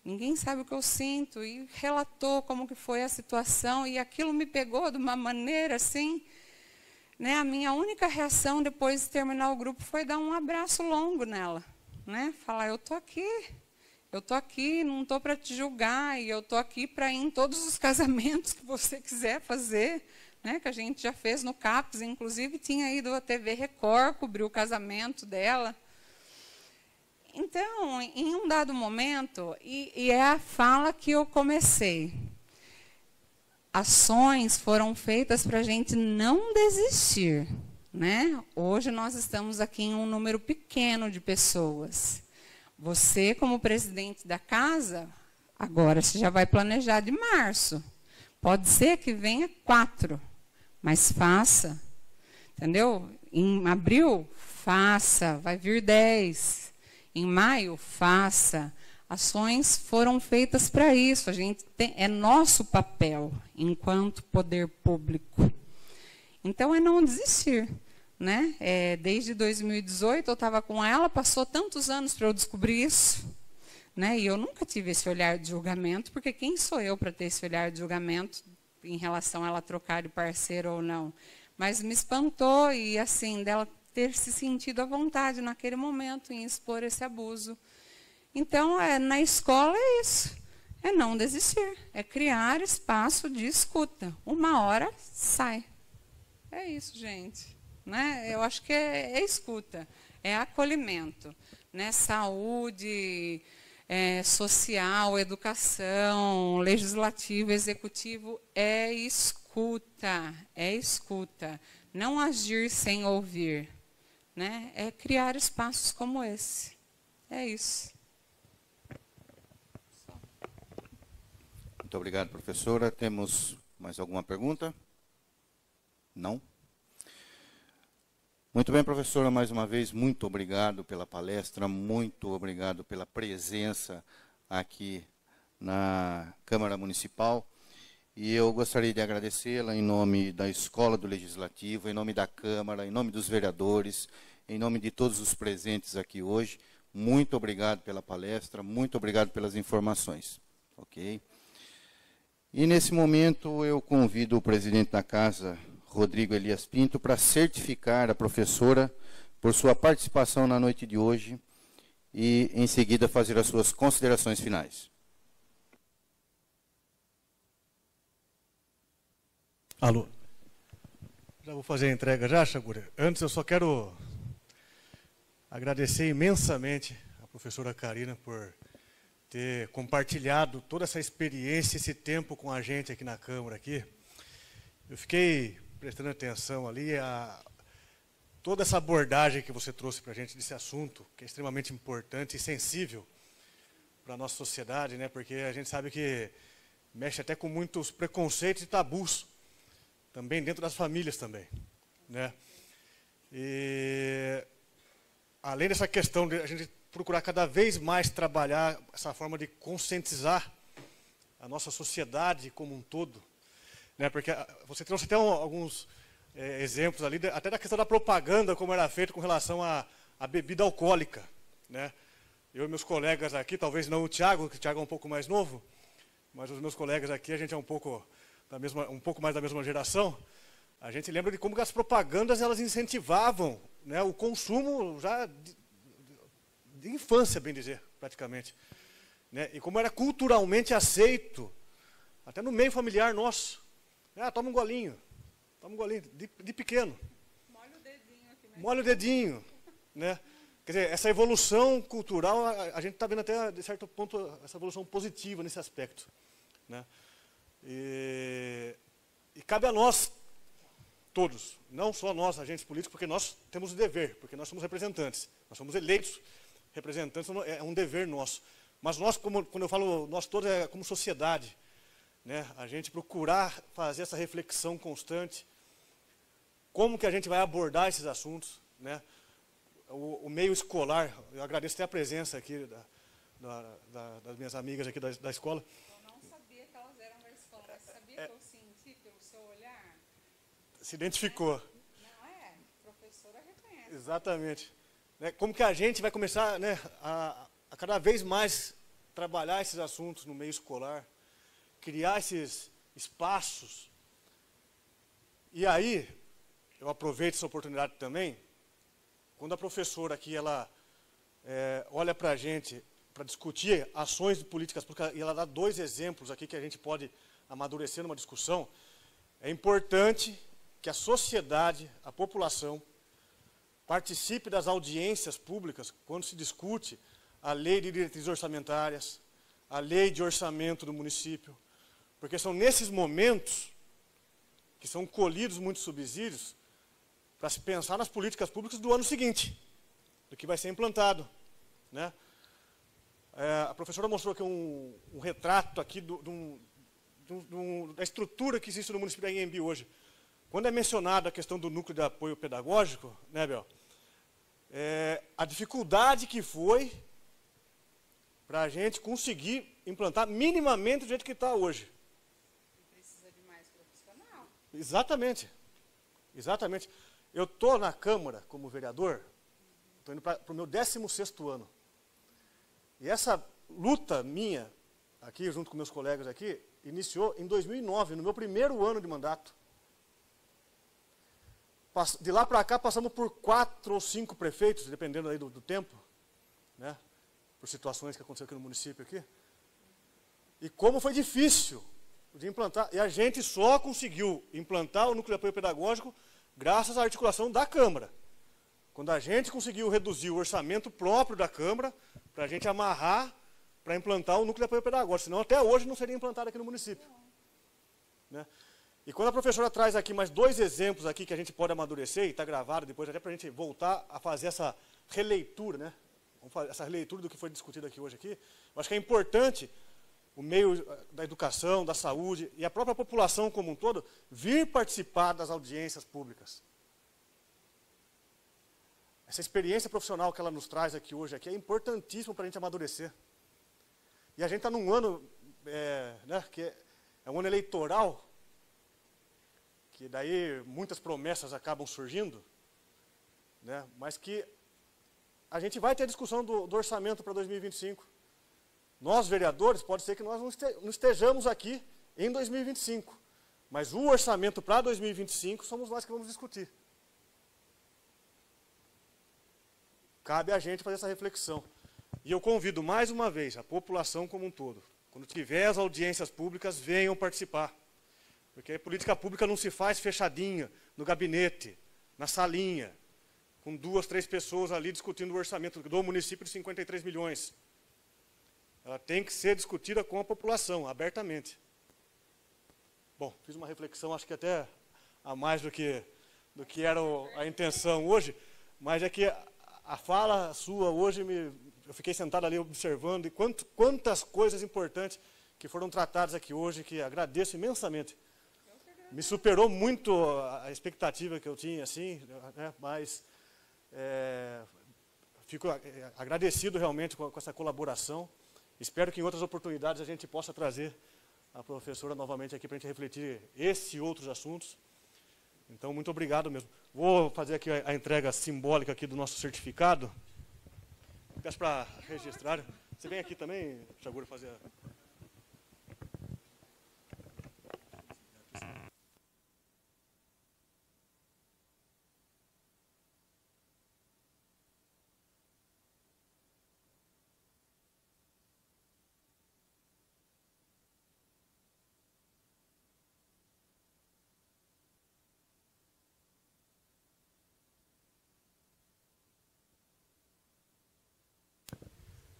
Ninguém sabe o que eu sinto. E relatou como que foi a situação, e aquilo me pegou de uma maneira assim, né? A minha única reação depois de terminar o grupo foi dar um abraço longo nela, né? Falar, eu estou aqui, não estou para te julgar, e eu estou aqui para ir em todos os casamentos que você quiser fazer, né? Que a gente já fez no CAPES, inclusive tinha ido à TV Record, cobrir o casamento dela. Então, em um dado momento, e é a fala que eu comecei, ações foram feitas para a gente não desistir, né? Hoje nós estamos aqui em um número pequeno de pessoas. Você, como presidente da casa, agora você já vai planejar de março. Pode ser que venha 4, mas faça. Entendeu? Em abril, faça. Vai vir 10. Em maio, faça. Ações foram feitas para isso. É nosso papel enquanto poder público. Então, é não desistir. Né? Desde 2018 eu estava com ela, passou tantos anos para eu descobrir isso. Né? E eu nunca tive esse olhar de julgamento, porque quem sou eu para ter esse olhar de julgamento em relação a ela trocar de parceiro ou não? Mas me espantou, e assim, dela ter se sentido à vontade naquele momento em expor esse abuso. Então, na escola é isso, é não desistir, é criar espaço de escuta. Uma hora sai. É isso, gente. Né? Eu acho que é escuta, é acolhimento. Né? Saúde, social, educação, legislativo, executivo, é escuta, é escuta. Não agir sem ouvir. Né? É criar espaços como esse. É isso. Muito obrigado, professora. Temos mais alguma pergunta? Não? Muito bem, professora, mais uma vez, muito obrigado pela palestra, muito obrigado pela presença aqui na Câmara Municipal. E eu gostaria de agradecê-la em nome da Escola do Legislativo, em nome da Câmara, em nome dos vereadores, em nome de todos os presentes aqui hoje. Muito obrigado pela palestra, muito obrigado pelas informações. Ok? E nesse momento eu convido o presidente da Casa, Rodrigo Elias Pinto, para certificar a professora por sua participação na noite de hoje e, em seguida, fazer as suas considerações finais. Alô. Já vou fazer a entrega já, Chaguri. Antes eu só quero agradecer imensamente a professora Karina por ter compartilhado toda essa experiência, esse tempo com a gente aqui na Câmara. Eu fiquei prestando atenção ali a toda essa abordagem que você trouxe para a gente desse assunto, que é extremamente importante e sensível para a nossa sociedade, né? Porque a gente sabe que mexe até com muitos preconceitos e tabus, também dentro das famílias também, né? E além dessa questão de a gente procurar cada vez mais trabalhar essa forma de conscientizar a nossa sociedade como um todo, né? Porque você trouxe até alguns exemplos ali, até da questão da propaganda, como era feito com relação à bebida alcoólica, né? Eu e meus colegas aqui, talvez não o Tiago, que o Tiago é um pouco mais novo, mas os meus colegas aqui, a gente é um pouco mais da mesma geração. A gente lembra de como as propagandas elas incentivavam, né, o consumo já de infância, bem dizer, praticamente, né? E como era culturalmente aceito até no meio familiar nosso. Toma um golinho, de pequeno. Molha o dedinho aqui, né? Molha o dedinho, né? Quer dizer, essa evolução cultural, a gente está vendo até, de certo ponto, essa evolução positiva nesse aspecto, né? E cabe a nós, todos, não só nós, agentes políticos, porque nós temos o dever, porque nós somos representantes, nós somos eleitos representantes, é um dever nosso. Mas nós, quando eu falo nós todos, é como sociedade, né? A gente procurar fazer essa reflexão constante, como que a gente vai abordar esses assuntos, né? O meio escolar, eu agradeço até a presença aqui das minhas amigas aqui da escola. Eu não sabia que elas eram da escola, mas sabia que eu senti pelo seu olhar? Se identificou. Não professora reconhece. Exatamente. Né? Como que a gente vai começar, né, a cada vez mais trabalhar esses assuntos no meio escolar, criar esses espaços. E aí, eu aproveito essa oportunidade também, quando a professora aqui, ela olha para a gente, para discutir ações de políticas públicas, e ela dá 2 exemplos aqui que a gente pode amadurecer numa discussão, é importante que a sociedade, a população, participe das audiências públicas quando se discute a lei de diretrizes orçamentárias, a lei de orçamento do município, porque são nesses momentos que são colhidos muitos subsídios para se pensar nas políticas públicas do ano seguinte, do que vai ser implantado, né? A professora mostrou aqui um retrato aqui da estrutura que existe no município da Anhembi hoje. Quando é mencionada a questão do núcleo de apoio pedagógico, né, Bel? A dificuldade que foi para a gente conseguir implantar minimamente do jeito que está hoje. Precisa de mais profissional. Exatamente. Exatamente. Eu estou na Câmara como vereador, estou indo para o meu 16º ano. E essa luta minha, aqui junto com meus colegas aqui, iniciou em 2009, no meu primeiro ano de mandato. De lá para cá, passamos por 4 ou 5 prefeitos, dependendo aí do tempo, né? Por situações que aconteceram aqui no município aqui. E como foi difícil de implantar. E a gente só conseguiu implantar o núcleo de apoio pedagógico graças à articulação da Câmara. Quando a gente conseguiu reduzir o orçamento próprio da Câmara, para a gente amarrar para implantar o núcleo de apoio pedagógico. Senão até hoje não seria implantado aqui no município. Né? E quando a professora traz aqui mais 2 exemplos aqui que a gente pode amadurecer, e está gravado depois até para a gente voltar a fazer essa releitura, né? Vamos fazer essa releitura do que foi discutido aqui hoje aqui. Eu acho que é importante o meio da educação, da saúde e a própria população como um todo vir participar das audiências públicas. Essa experiência profissional que ela nos traz aqui hoje aqui é importantíssimo para a gente amadurecer. E a gente está num ano né, que é um ano eleitoral, que daí muitas promessas acabam surgindo, né, mas que a gente vai ter a discussão do orçamento para 2025. Nós, vereadores, pode ser que nós não estejamos aqui em 2025, mas o orçamento para 2025 somos nós que vamos discutir. Cabe a gente fazer essa reflexão. E eu convido mais uma vez a população como um todo, quando tiver as audiências públicas, venham participar. Porque a política pública não se faz fechadinha, no gabinete, na salinha, com 2, 3 pessoas ali discutindo o orçamento do município de 53 milhões. Ela tem que ser discutida com a população, abertamente. Bom, fiz uma reflexão, acho que até a mais do que era a intenção hoje, mas é que a fala sua hoje, eu fiquei sentado ali observando, e quantas coisas importantes que foram tratadas aqui hoje, que agradeço imensamente. Me superou muito a expectativa que eu tinha, assim, né, mas fico agradecido realmente com essa colaboração. Espero que em outras oportunidades a gente possa trazer a professora novamente aqui para a gente refletir esse e outros assuntos. Então, muito obrigado mesmo. Vou fazer aqui a entrega simbólica aqui do nosso certificado. Peço para registrar. Você vem aqui também, Chagura, fazer a...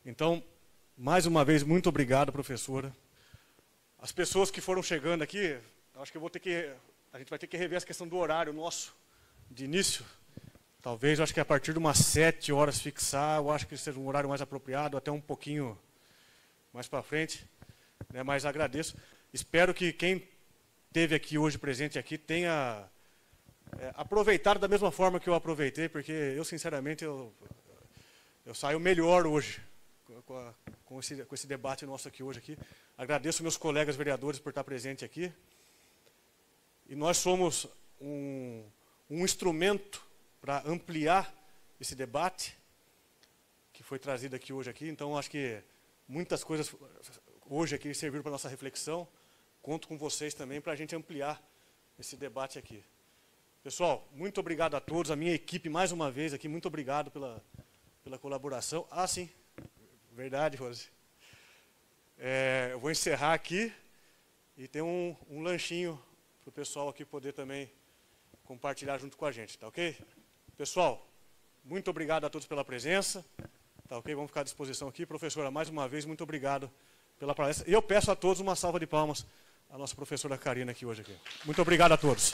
Então, mais uma vez, muito obrigado, professora. As pessoas que foram chegando aqui, acho que a gente vai ter que rever essa questão do horário nosso, de início. Talvez, acho que a partir de umas 7 horas fixar, eu acho que seja um horário mais apropriado, até um pouquinho mais para frente, né, mas agradeço. Espero que quem esteve aqui hoje, presente aqui, tenha aproveitado da mesma forma que eu aproveitei, porque eu, sinceramente, eu saio melhor hoje com esse debate nosso aqui hoje. Agradeço meus colegas vereadores por estar presente aqui. E nós somos um instrumento para ampliar esse debate que foi trazido aqui hoje. Então, acho que muitas coisas hoje aqui serviram para a nossa reflexão. Conto com vocês também para a gente ampliar esse debate aqui. Pessoal, muito obrigado a todos. A minha equipe, mais uma vez, aqui, muito obrigado pela colaboração. Ah, sim, verdade, Rose. Eu vou encerrar aqui e tem um lanchinho para o pessoal aqui poder também compartilhar junto com a gente, tá ok? Pessoal, muito obrigado a todos pela presença, tá ok? Vamos ficar à disposição aqui. Professora, mais uma vez, muito obrigado pela palestra. E eu peço a todos uma salva de palmas à nossa professora Karina aqui hoje. Muito obrigado a todos.